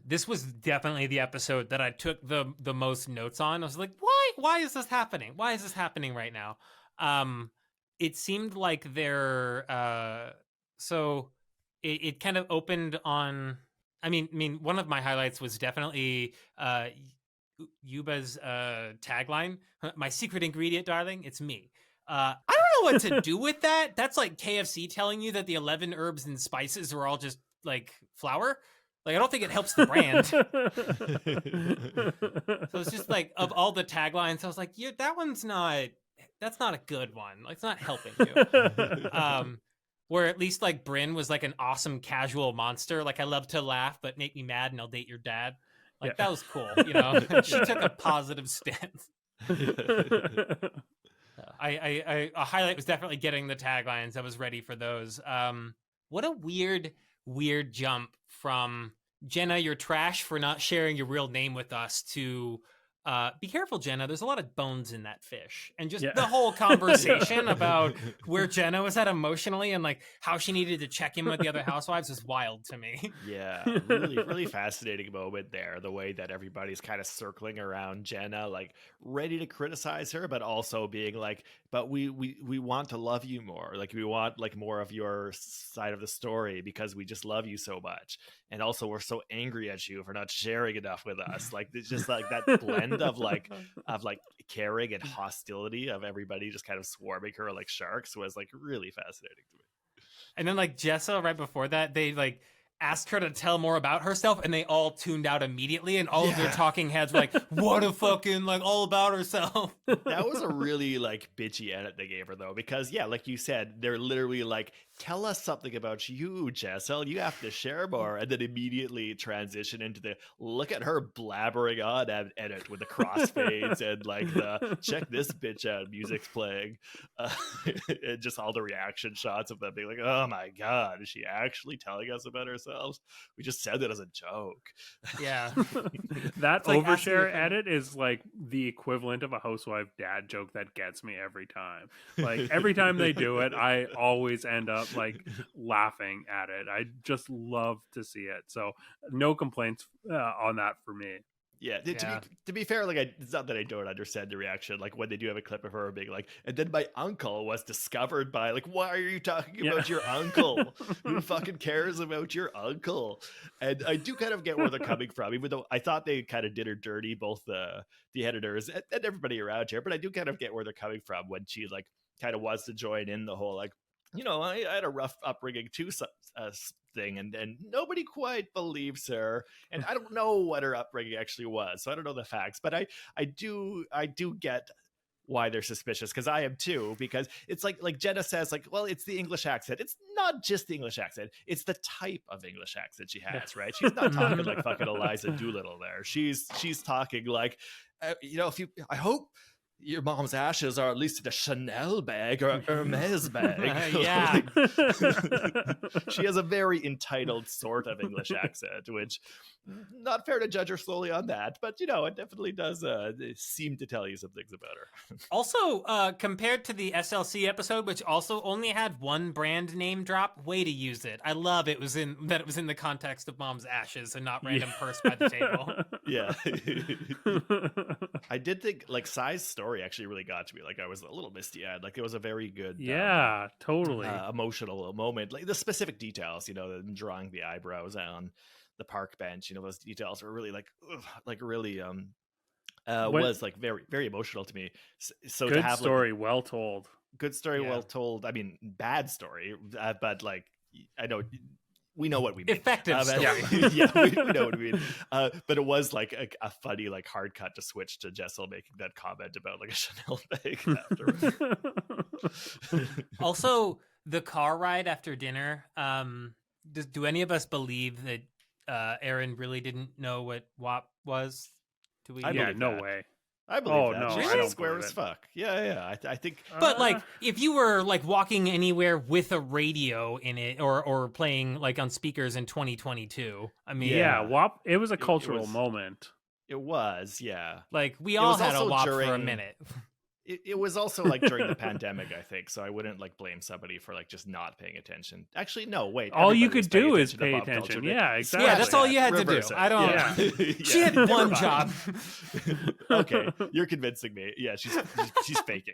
S2: This was definitely the episode that I took the most notes on. I was like, why is this happening? Why is this happening right now? It seemed like they're so it kind of opened on. I mean, one of my highlights was definitely Ubah's tagline: "My secret ingredient, darling, it's me." I don't know what to do with that. That's like KFC telling you that the 11 herbs and spices are all just like flour. Like, I don't think it helps the brand. So it's just like, of all the taglines, I was like, yeah, that's not a good one. Like, it's not helping you. Where at least like Brynn was like an awesome casual monster. Like, I love to laugh, but make me mad and I'll date your dad. Like, that was cool. You know, she took a positive stance. A highlight was definitely getting the taglines. I was ready for those. What a weird jump from Jenna, you're trash for not sharing your real name with us, to be careful, Jenna, there's a lot of bones in that fish. And just the whole conversation about where Jenna was at emotionally and like how she needed to check in with the other housewives is wild to me.
S3: Yeah, really fascinating moment there. The way that everybody's kind of circling around Jenna, like ready to criticize her, but also being like, but we want to love you more. Like, we want like more of your side of the story because we just love you so much. And also we're so angry at you for not sharing enough with us. Like, it's just like that blend of like caring and hostility of everybody just kind of swarming her like sharks was like really fascinating to me.
S2: And then like Jessel, right before that, they like asked her to tell more about herself and they all tuned out immediately, and all of their talking heads were like, what a fucking like all about herself.
S3: That was a really like bitchy edit they gave her though, because like you said, they're literally like, tell us something about you, Jessel, you have to share more, and then immediately transition into the look at her blabbering on edit with the crossfades and like the check this bitch out music's playing, and just all the reaction shots of them being like, oh my god, is she actually telling us about herself? We just said that as a joke.
S2: Yeah.
S4: That like overshare edit is like the equivalent of a housewife dad joke that gets me every time. Like, every time they do it, I always end up like laughing at it. I just love to see it. So no complaints on that for me.
S3: Yeah, to be fair, like it's not that I don't understand the reaction. Like, when they do have a clip of her being like, and then my uncle was discovered by, like, why are you talking about your uncle? Who fucking cares about your uncle? And I do kind of get where they're coming from, even though I thought they kind of did her dirty, both the editors and everybody around here. But I do kind of get where they're coming from when she like kind of wants to join in the whole like, you know, I had a rough upbringing too, thing, and nobody quite believes her, and I don't know what her upbringing actually was, so I don't know the facts, but I do get why they're suspicious, because I am too, because it's like Jenna says, like, well, it's the English accent. It's not just the English accent, it's the type of English accent she has, right? She's not talking like fucking Eliza Doolittle there. She's talking like, you know, I hope your mom's ashes are at least in a Chanel bag or a Hermes bag.
S2: Yeah.
S3: She has a very entitled sort of English accent, which not fair to judge her solely on that, but you know, it definitely does seem to tell you some things about her.
S2: Also, compared to the SLC episode, which also only had one brand name drop, way to use it. I love it was in the context of mom's ashes and not random purse by the table.
S3: Yeah. I did think like Sai's story actually really got to me. Like, I was a little misty-eyed. Like, it was a very good
S4: totally
S3: emotional moment. Like, the specific details, you know, them drawing the eyebrows on the park bench, you know, those details were really like really was like very, very emotional to me. So to
S4: Good
S3: have
S4: story, well told.
S3: good story,
S2: Yeah.
S3: well told. I mean, bad story, but like I know we know what we mean.
S2: Effective story.
S3: Yeah, we know what we mean. But it was like a funny like hard cut to switch to Jessel making that comment about like a Chanel bag afterwards.
S2: Also, the car ride after dinner. Do any of us believe that Erin really didn't know what WAP was? Do we?
S3: I
S4: Yeah,
S3: believe
S4: no
S3: that.
S4: way.
S3: I believe
S4: Oh,
S3: that.
S4: no,
S3: She's
S2: I don't
S3: square
S4: believe
S3: as
S4: it.
S3: fuck. Yeah. I think.
S2: But like, if you were like walking anywhere with a radio in it, or playing like on speakers in 2022, I mean,
S3: Yeah.
S4: WAP. It was a
S3: It
S4: cultural
S3: was-
S4: moment.
S3: It was, yeah.
S2: like we
S3: It
S2: all
S3: was
S2: had a
S3: also
S2: WAP for a
S3: during-
S2: minute.
S3: It was also like during the pandemic, I think. So I wouldn't like blame somebody for like just not paying attention. Actually, no, wait.
S4: All you
S3: everybody was
S4: could
S3: paying
S4: do is
S3: to
S4: pay
S3: pop
S4: attention.
S3: culture, but
S4: Yeah, exactly.
S2: Yeah, that's all you had to do.
S3: reverse it.
S2: I don't.
S4: Yeah.
S2: She
S3: Yeah,
S2: had
S3: never
S2: one
S3: mind.
S2: job.
S3: Okay, you're convincing me. Yeah, she's faking.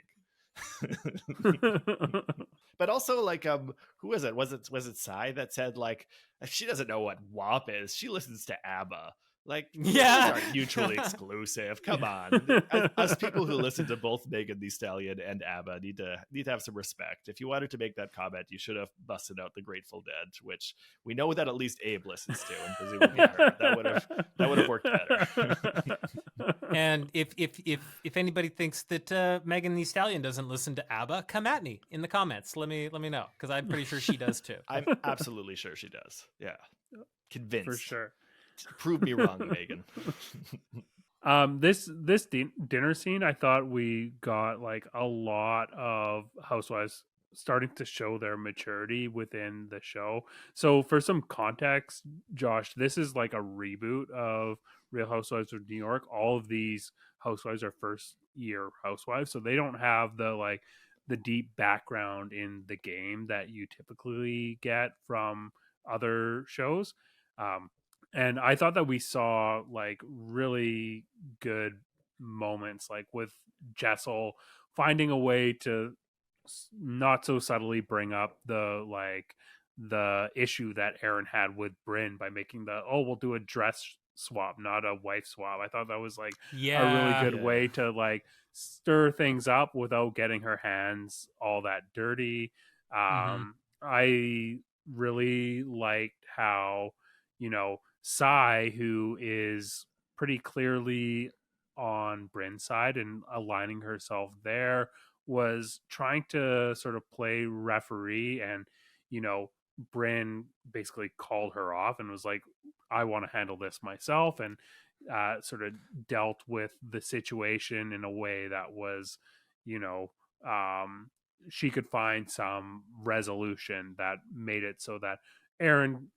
S3: But also, like, who was it? Was it Sai that said like if she doesn't know what WAP is, she listens to ABBA. Like,
S2: Yeah.
S3: those aren't mutually exclusive. Come on, us people who listen to both Megan Thee Stallion and ABBA need to have some respect. If you wanted to make that comment, you should have busted out the Grateful Dead, which we know that at least Abe listens to, and presumably her. That would have worked better.
S2: And if anybody thinks that Megan Thee Stallion doesn't listen to ABBA, come at me in the comments. Let me know, because I'm pretty sure she does too.
S3: I'm absolutely sure she does. Yeah, convinced
S4: For sure.
S3: Prove me wrong, Megan.
S4: This dinner scene, I thought we got like a lot of housewives starting to show their maturity within the show. So for some context, Josh, this is like a reboot of Real Housewives of New York. All of these housewives are first year housewives, so they don't have the deep background in the game that you typically get from other shows. And I thought that we saw like really good moments, like with Jessel finding a way to not so subtly bring up the issue that Erin had with Brynn by making we'll do a dress swap, not a wife swap. I thought that was like
S2: Yeah,
S4: a really good
S3: Yeah.
S4: way to like stir things up without getting her hands all that dirty. I really liked how, Sai, who is pretty clearly on Brynn's side and aligning herself there, was trying to sort of play referee, and Brynn basically called her off and was like, I want to handle this myself, and sort of dealt with the situation in a way that was, she could find some resolution that made it so that Erin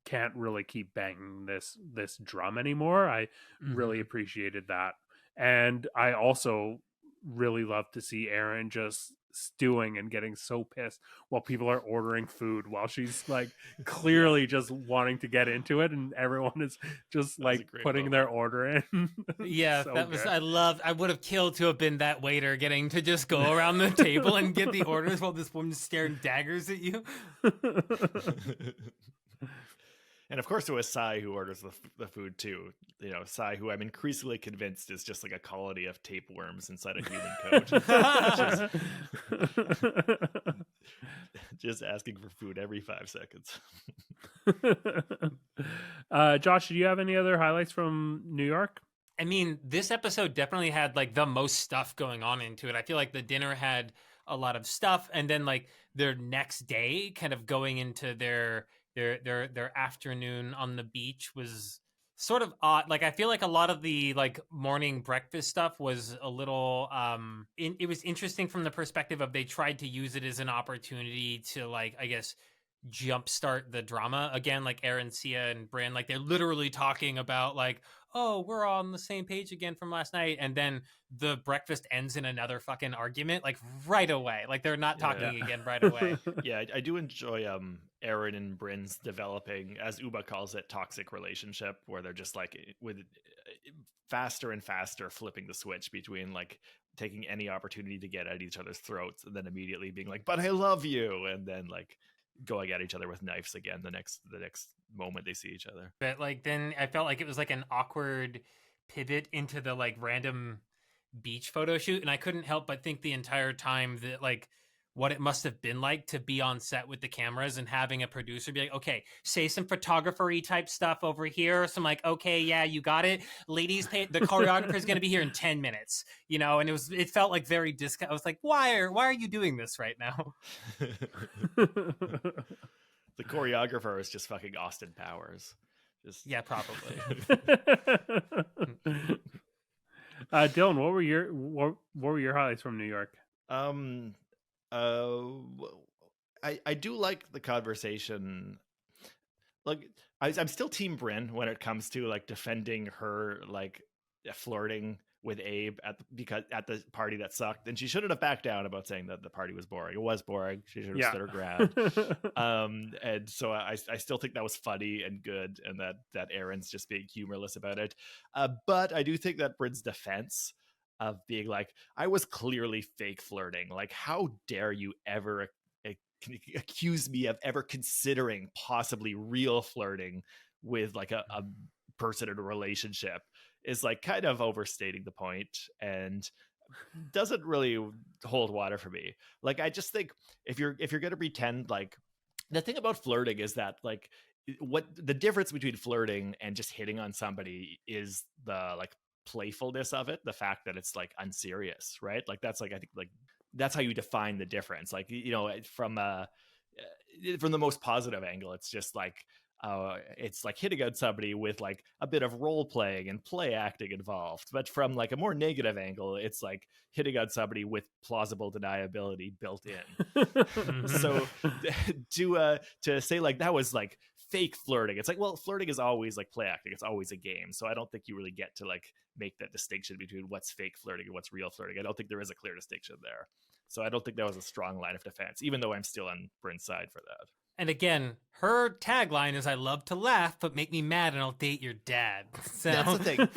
S4: can't really keep banging this drum anymore. I really appreciated that. And I also really love to see Erin just stewing and getting so pissed while people are ordering food, while she's like clearly just wanting to get into it, and everyone is just like putting their order in.
S2: Yeah,
S4: So
S2: that was
S4: good.
S2: I would have killed to have been that waiter getting to just go around the table and get the orders while this woman's staring daggers at you.
S3: And of course, it was Sai who orders the food too. Sai, who I'm increasingly convinced is just like a colony of tapeworms inside a human coat. Just asking for food every 5 seconds.
S4: Josh, do you have any other highlights from New York?
S2: I mean, this episode definitely had like the most stuff going on into it. I feel like the dinner had a lot of stuff, and then like their next day, kind of going into their afternoon on the beach, was sort of odd. Like I feel like a lot of the like morning breakfast stuff was a little it was interesting from the perspective of they tried to use it as an opportunity to like, I guess, jumpstart the drama again. Like Erin, Sia, and Brynn, like they're literally talking about like, oh, we're on the same page again from last night, and then the breakfast ends in another fucking argument like right away. Like they're not talking again right away.
S3: Yeah, I do enjoy Erin and Brynn's developing, as Ubah calls it, toxic relationship, where they're just like with faster and faster flipping the switch between like taking any opportunity to get at each other's throats and then immediately being like, but I love you, and then like going at each other with knives again the next moment they see each other.
S2: But like then I felt like it was like an awkward pivot into the like random beach photo shoot, and I couldn't help but think the entire time that like what it must have been like to be on set with the cameras and having a producer be like, okay, say some photography type stuff over here. So I'm like, okay, yeah, you got it. Ladies, the choreographer is going to be here in 10 minutes, you know? And it felt like very I was like, why are you doing this right now?
S3: The choreographer is just fucking Austin Powers.
S2: Yeah, probably.
S4: Dylan, what were your highlights from New York?
S3: I do like the conversation. Like, I'm still Team Brynn when it comes to like defending her like flirting with Abe at the party that sucked, and she shouldn't have backed down about saying that the party was boring. It was boring. She should have stood her ground. And so I still think that was funny and good, and that Erin's just being humorless about it. But I do think that Brynn's defense of being like, I was clearly fake flirting. Like, how dare you ever accuse me of ever considering possibly real flirting with like a person in a relationship, is like kind of overstating the point and doesn't really hold water for me. Like, I just think if you're going to pretend, like, the thing about flirting is that like what the difference between flirting and just hitting on somebody is the like playfulness of it, the fact that it's like unserious, right? Like that's like, I think like that's how you define the difference. Like, you know, from the most positive angle, it's just like it's like hitting on somebody with like a bit of role playing and play acting involved. But from like a more negative angle, it's like hitting on somebody with plausible deniability built in. So to say like that was like fake flirting, it's like, well, flirting is always like play acting. It's always a game. So I don't think you really get to like make that distinction between what's fake flirting and what's real flirting. I don't think there is a clear distinction there. So I don't think that was a strong line of defense, even though I'm still on Brynn's side for that.
S2: And again, her tagline is, I love to laugh, but make me mad and I'll date your dad. So
S3: that's the thing.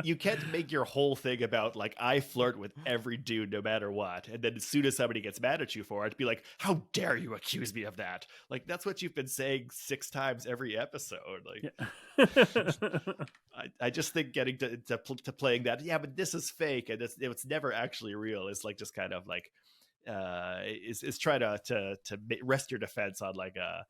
S3: You can't make your whole thing about like, I flirt with every dude no matter what. And then as soon as somebody gets mad at you for it, be like, how dare you accuse me of that? Like, that's what you've been saying 6 times every episode. Like, yeah. I just think getting to playing that, yeah, but this is fake and it's never actually real. It's like just kind of like, is try to rest your defense on like a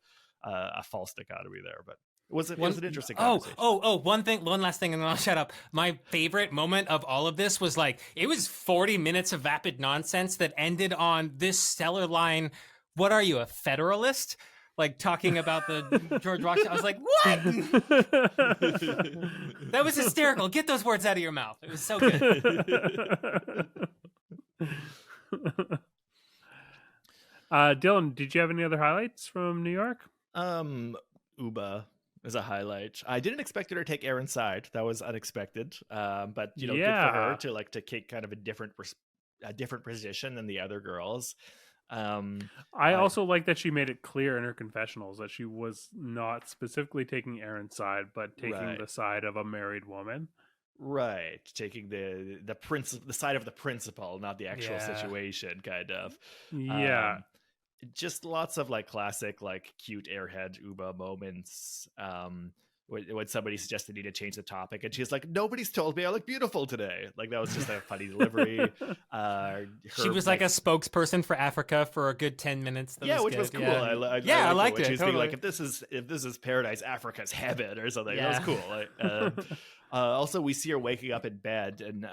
S3: false dichotomy there. But it was an interesting conversation.
S2: One last thing, and then I'll shut up. My favorite moment of all of this was like, it was 40 minutes of vapid nonsense that ended on this stellar line. What are you, a Federalist? Like talking about the George Washington. I was like, what? That was hysterical. Get those words out of your mouth. It was so good.
S4: Dylan, did you have any other highlights from New York?
S3: Ubah is a highlight. I didn't expect her to take Erin's side. That was unexpected. But you know, good for her to take kind of a different position than the other girls.
S4: I also like that she made it clear in her confessionals that she was not specifically taking Erin's side, but taking the side of a married woman.
S3: Right, taking the side of the principal, not the actual situation, kind of.
S4: Yeah.
S3: Just lots of like classic, like cute airhead Ubah moments. When somebody suggested me to change the topic, and she's like, "Nobody's told me I look beautiful today." Like, that was just a funny delivery.
S2: She was like a spokesperson for Africa for a good 10 minutes.
S3: Which was cool.
S2: Yeah.
S3: I liked it. She was
S2: totally.
S3: being like, if this is paradise, Africa's heaven or something. Yeah. That was cool. Also, we see her waking up in bed, and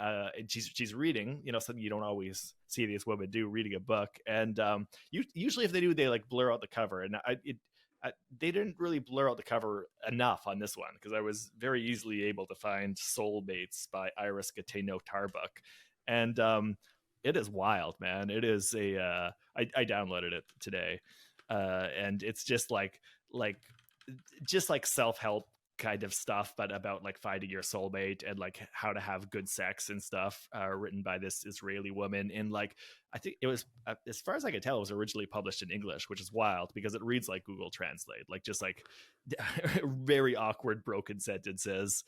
S3: she's reading. You know, something you don't always see these women do, reading a book. And usually, if they do, they like blur out the cover. And they didn't really blur out the cover enough on this one, because I was very easily able to find Soulmates by Iris Gateno Tarbuck. And it is wild, man. It is I downloaded it today. And it's just like self-help kind of stuff, but about like finding your soulmate and like how to have good sex and stuff, written by this Israeli woman. And like, I think it was, as far as I can tell, it was originally published in English, which is wild because it reads like Google Translate, like just like very awkward broken sentences.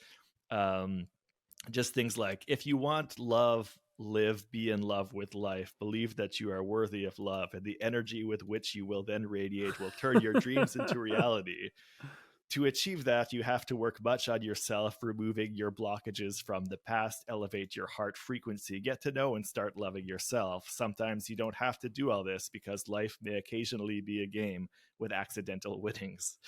S3: Just things like, if you want love, live, be in love with life, believe that you are worthy of love, and the energy with which you will then radiate will turn your dreams into reality. To achieve that, you have to work much on yourself, removing your blockages from the past, elevate your heart frequency, get to know and start loving yourself. Sometimes you don't have to do all this because life may occasionally be a game with accidental winnings.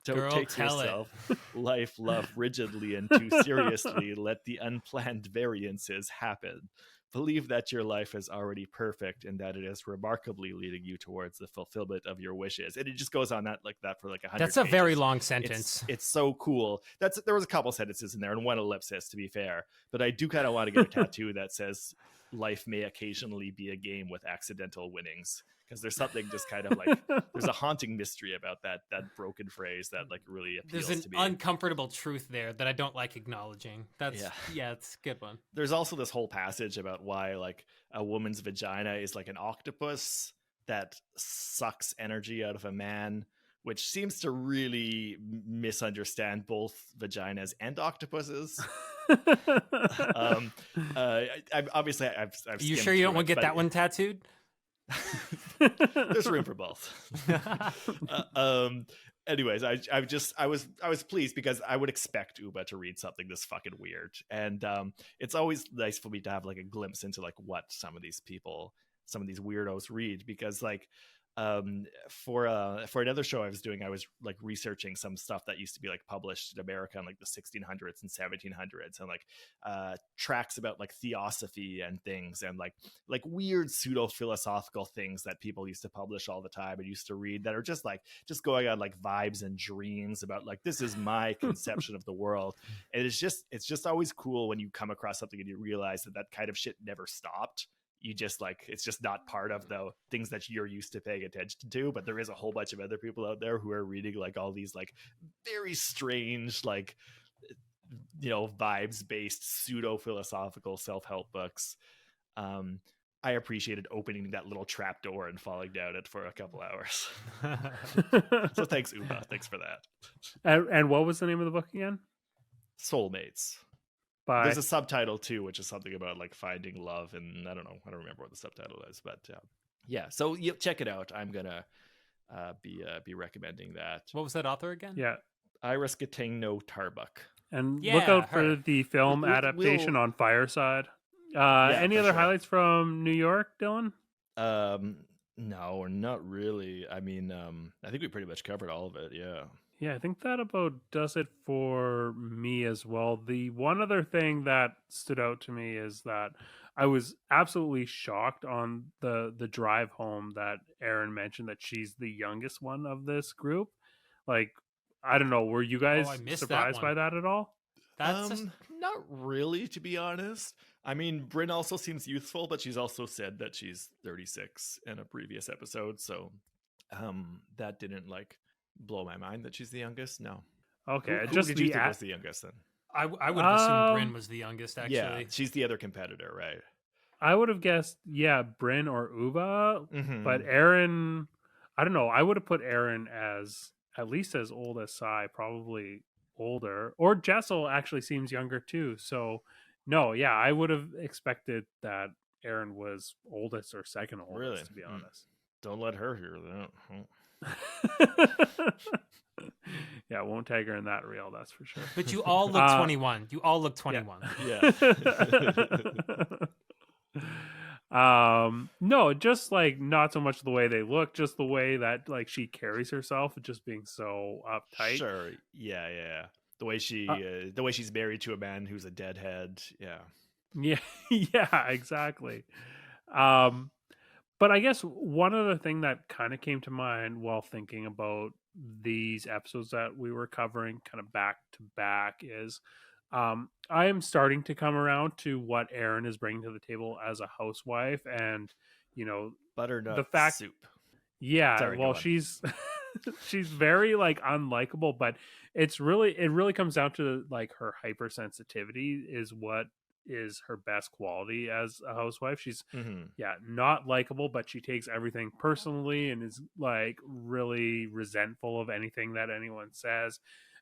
S3: Don't
S2: Girl,
S3: take
S2: tell it.
S3: yourself, life, love rigidly and too seriously. Let the unplanned variances happen. Believe that your life is already perfect and that it is remarkably leading you towards the fulfillment of your wishes. And it just goes on that for like 100
S2: That's a
S3: pages.
S2: very long sentence.
S3: It's so cool. There was a couple sentences in there and one ellipsis, to be fair. But I do kind of want to get a tattoo that says life may occasionally be a game with accidental winnings. Because there's something just kind of like, there's a haunting mystery about that broken phrase that like really appeals
S2: There's
S3: to
S2: an
S3: me.
S2: uncomfortable truth there that I don't like acknowledging. Yeah, it's a good one.
S3: There's also this whole passage about why like a woman's vagina is like an octopus that sucks energy out of a man, which seems to really misunderstand both vaginas and octopuses. Obviously I've
S2: You
S3: skimmed
S2: sure you don't
S3: through
S2: want to
S3: it,
S2: get that one tattooed?
S3: There's room for both. Anyways, I was pleased because I would expect Ubah to read something this fucking weird, and it's always nice for me to have like a glimpse into like what some of these weirdos read, because like for another show I was doing, I was like researching some stuff that used to be like published in America in like the 1600s and 1700s, and like tracks about like theosophy and things, and like weird pseudo philosophical things that people used to publish all the time and used to read, that are just going on like vibes and dreams about like, this is my conception of the world. And it's just always cool when you come across something and you realize that kind of shit never stopped. You just like, it's just not part of the things that you're used to paying attention to, but there is a whole bunch of other people out there who are reading like all these like very strange, like, you know, vibes based pseudo philosophical self-help books. I appreciated opening that little trap door and falling down it for a couple hours. So thanks, Ubah. Thanks for that.
S4: And what was the name of the book again?
S3: Soulmates.
S4: By
S3: There's a subtitle too, which is something about like finding love, and I don't remember what the subtitle is, but yeah. So check it out. I'm gonna be recommending that.
S2: What was that author again?
S4: yeah.
S3: Iris Gatingno Tarbuck.
S4: And
S2: Yeah,
S4: look out for
S2: her.
S4: the film
S3: We'll-
S4: adaptation on Fireside.
S3: Yeah,
S4: Any
S3: for
S4: other
S3: sure.
S4: highlights from New York, Dylan?
S3: No, not really. I mean, I think we pretty much covered all of it. Yeah.
S4: Yeah, I think that about does it for me as well. The one other thing that stood out to me is that I was absolutely shocked on the drive home that Erin mentioned that she's the youngest one of this group. Like, I don't know, were you guys
S2: I missed that
S4: surprised
S2: one.
S4: by that at all?
S2: That's
S3: Not really, to be honest. I mean, Brynn also seems youthful, but she's also said that she's 36 in a previous episode, so that didn't like blow my mind that she's the youngest. No.
S4: Okay,
S3: Who
S4: just
S3: did
S4: the
S3: you think was the youngest then?
S2: I would have assumed Brynn was the youngest, actually.
S3: Yeah, she's the other competitor, right?
S4: I would have guessed, yeah, Brynn or Ubah,
S3: Mhm.
S4: but Erin, I don't know. I would have put Erin as at least as old as Sai, probably older. Or Jessel actually seems younger too. So, no, yeah, I would have expected that Erin was oldest or second oldest,
S3: Really?
S4: to be honest.
S3: Don't let her hear that.
S4: Yeah, won't tag her in that reel, that's for sure.
S2: But you all look 21. You all look 21.
S3: Yeah.
S4: No, just like not so much the way they look, just the way that like she carries herself, just being so uptight.
S3: Sure. Yeah. The way she's married to a man who's a deadhead. Yeah.
S4: Yeah, yeah, exactly. But I guess one other thing that kind of came to mind while thinking about these episodes that we were covering kind of back to back is I am starting to come around to what Erin is bringing to the table as a housewife, and you know,
S3: Butternut
S4: the fact
S3: soup.
S4: yeah,
S3: Sorry,
S4: well,
S3: go on.
S4: she's she's very like unlikable, but it really comes down to like her hypersensitivity is what is her best quality as a housewife. She's
S3: Mhm.
S4: not likable, but she takes everything personally and is like really resentful of anything that anyone says.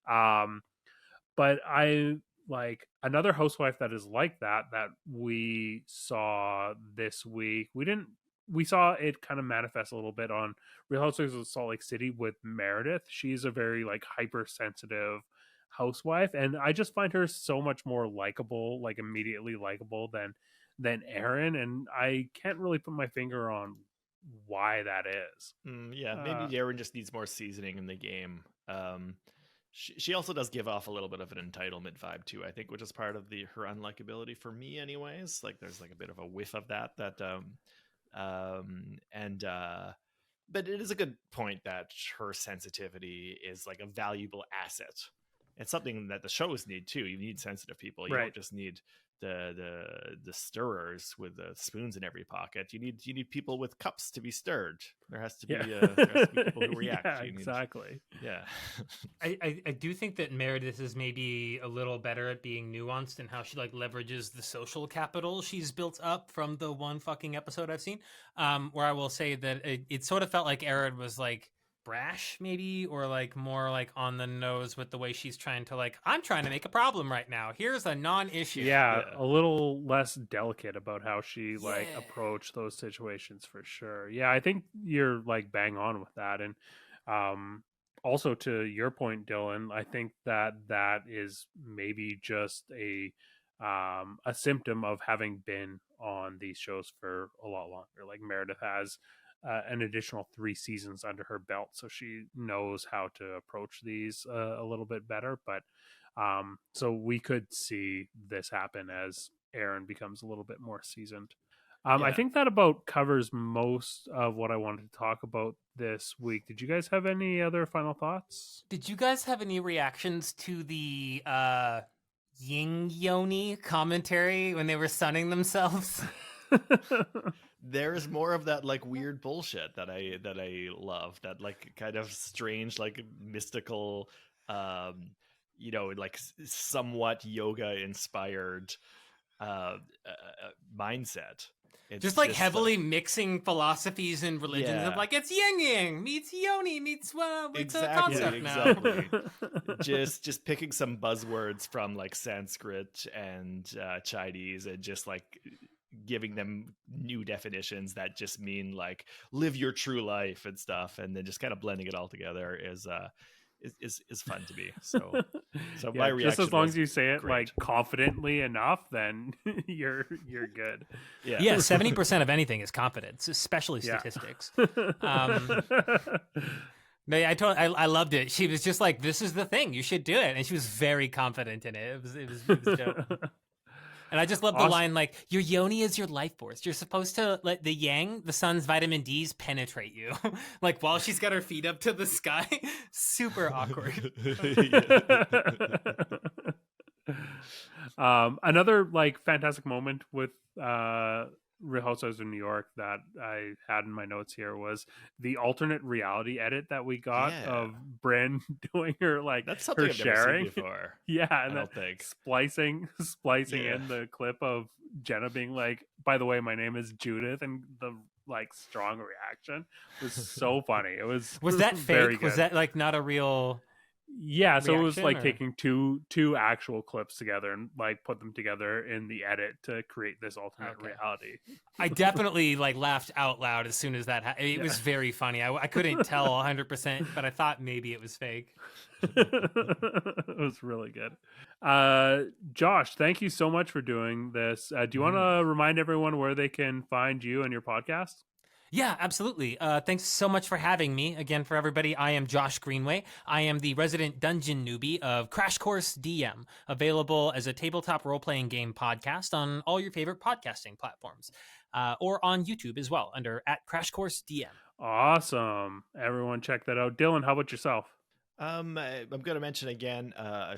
S4: But I like another housewife that is like that we saw this week. We didn't we saw it kind of manifest a little bit on Real Housewives of Salt Lake City with Meredith. She's a very like hypersensitive housewife, and I just find her so much more likable, like immediately likable than Erin, and I can't really put my finger on why that is.
S3: Maybe Erin just needs more seasoning in the game. She also does give off a little bit of an entitlement vibe too, I think, which is part of her unlikability for me anyways. Like there's like a bit of a whiff of that but it is a good point that her sensitivity is like a valuable asset. It's something that the shows need too. You need sensitive people. You don't just need the stirrers with the spoons in every pocket. You need people with cups to be stirred. There has to be, people who react.
S4: Yeah, exactly.
S2: I do think that Meredith is maybe a little better at being nuanced and how she like leverages the social capital she's built up from the one fucking episode I've seen. Where I will say that it sort of felt like Erin was like brash maybe, or like more like on the nose with the way she's trying to like, I'm trying to make a problem right now, here's a non-issue.
S4: A little less delicate about how she like approached those situations for sure. I think you're like bang on with that. And also to your point, Dylan, I think that is maybe just a symptom of having been on these shows for a lot longer. Like Meredith has an additional 3 seasons under her belt, so she knows how to approach these a little bit better. But so we could see this happen as Erin becomes a little bit more seasoned. I think that about covers most of what I wanted to talk about this week. Did you guys have any other final thoughts?
S2: Did you guys have any reactions to the Ying Yoni commentary when they were sunning themselves?
S3: There's more of that like weird bullshit that I love, that like kind of strange, like mystical, like somewhat yoga inspired mindset. It's
S2: just like heavily mixing philosophies and religions of like, it's yin yang meets yoni meets a concept now.
S3: just picking some buzzwords from like Sanskrit and Chinese and just like giving them new definitions that just mean like live your true life and stuff, and then just kind of blending it all together is fun to me. So my reaction,
S4: just as long as you say it
S3: great.
S4: Like confidently enough, then you're good.
S2: 70% of anything is confidence, especially statistics. I loved it. She was just like, this is the thing, you should do it, and she was very confident in it. It was dope. And I just love the line, like, your yoni is your life force. You're supposed to let the yang, the sun's vitamin D's, penetrate you. Like, while she's got her feet up to the sky. Super awkward.
S4: Another, like, fantastic moment with Real Housewives of New York that I had in my notes here was the alternate reality edit that we got of Brynn doing her like
S3: that's something
S4: her
S3: I've
S4: sharing
S3: never seen before.
S4: And
S3: I don't think
S4: splicing in the clip of Jenna being like, by the way, my name is Judith, and the like strong reaction was so funny. It was
S2: that
S4: very
S2: fake?
S4: good.
S2: Was that like not a real?
S4: So it was like
S2: or?
S4: taking two actual clips together and like put them together in the edit to create this alternate reality.
S2: I definitely like laughed out loud as soon as that happened. It was very funny. I couldn't tell 100%, but I thought maybe it was fake.
S4: It was really good. Josh, thank you so much for doing this. Do you want to remind everyone where they can find you and your podcast?
S2: Yeah, absolutely. Thanks so much for having me. Again, for everybody, I am Josh Greenway. I am the resident dungeon newbie of Crash Course DM, available as a tabletop role-playing game podcast on all your favorite podcasting platforms, or on YouTube as well, under @CrashCourseDM.
S4: Awesome. Everyone check that out. Dylan, how about yourself?
S3: I'm going to mention again a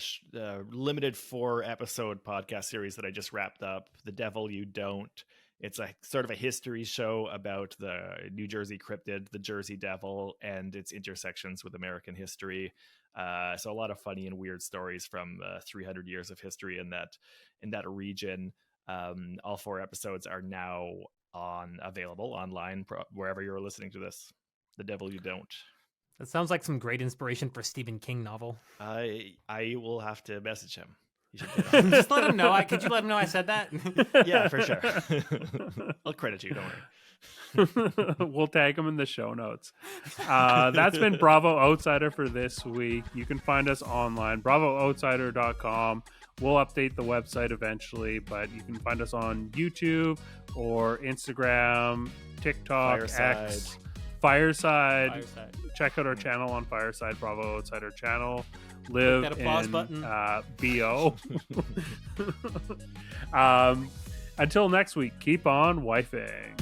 S3: limited 4-episode podcast series that I just wrapped up, The Devil You Don't. It's a sort of a history show about the New Jersey cryptid, the Jersey Devil, and its intersections with American history. So a lot of funny and weird stories from 300 years of history in that region. All 4 episodes are now available online wherever you're listening to this. The Devil You Don't.
S2: That sounds like some great inspiration for a Stephen King novel.
S3: I will have to message him. You should get on.
S2: Just let him know. Could you let him know I said that?
S3: Yeah, for sure. I'll credit you. Don't worry.
S4: We'll tag them in the show notes. That's been Bravo Outsider for this week. You can find us online, bravooutsider.com. We'll update the website eventually, but you can find us on YouTube or Instagram, TikTok,
S3: Fireside.
S4: X, Fireside.
S2: Fireside.
S4: Check out our channel on Fireside, Bravo Outsider channel. Live
S2: that applause
S4: in
S2: button.
S4: BO. Until next week, keep on wifing.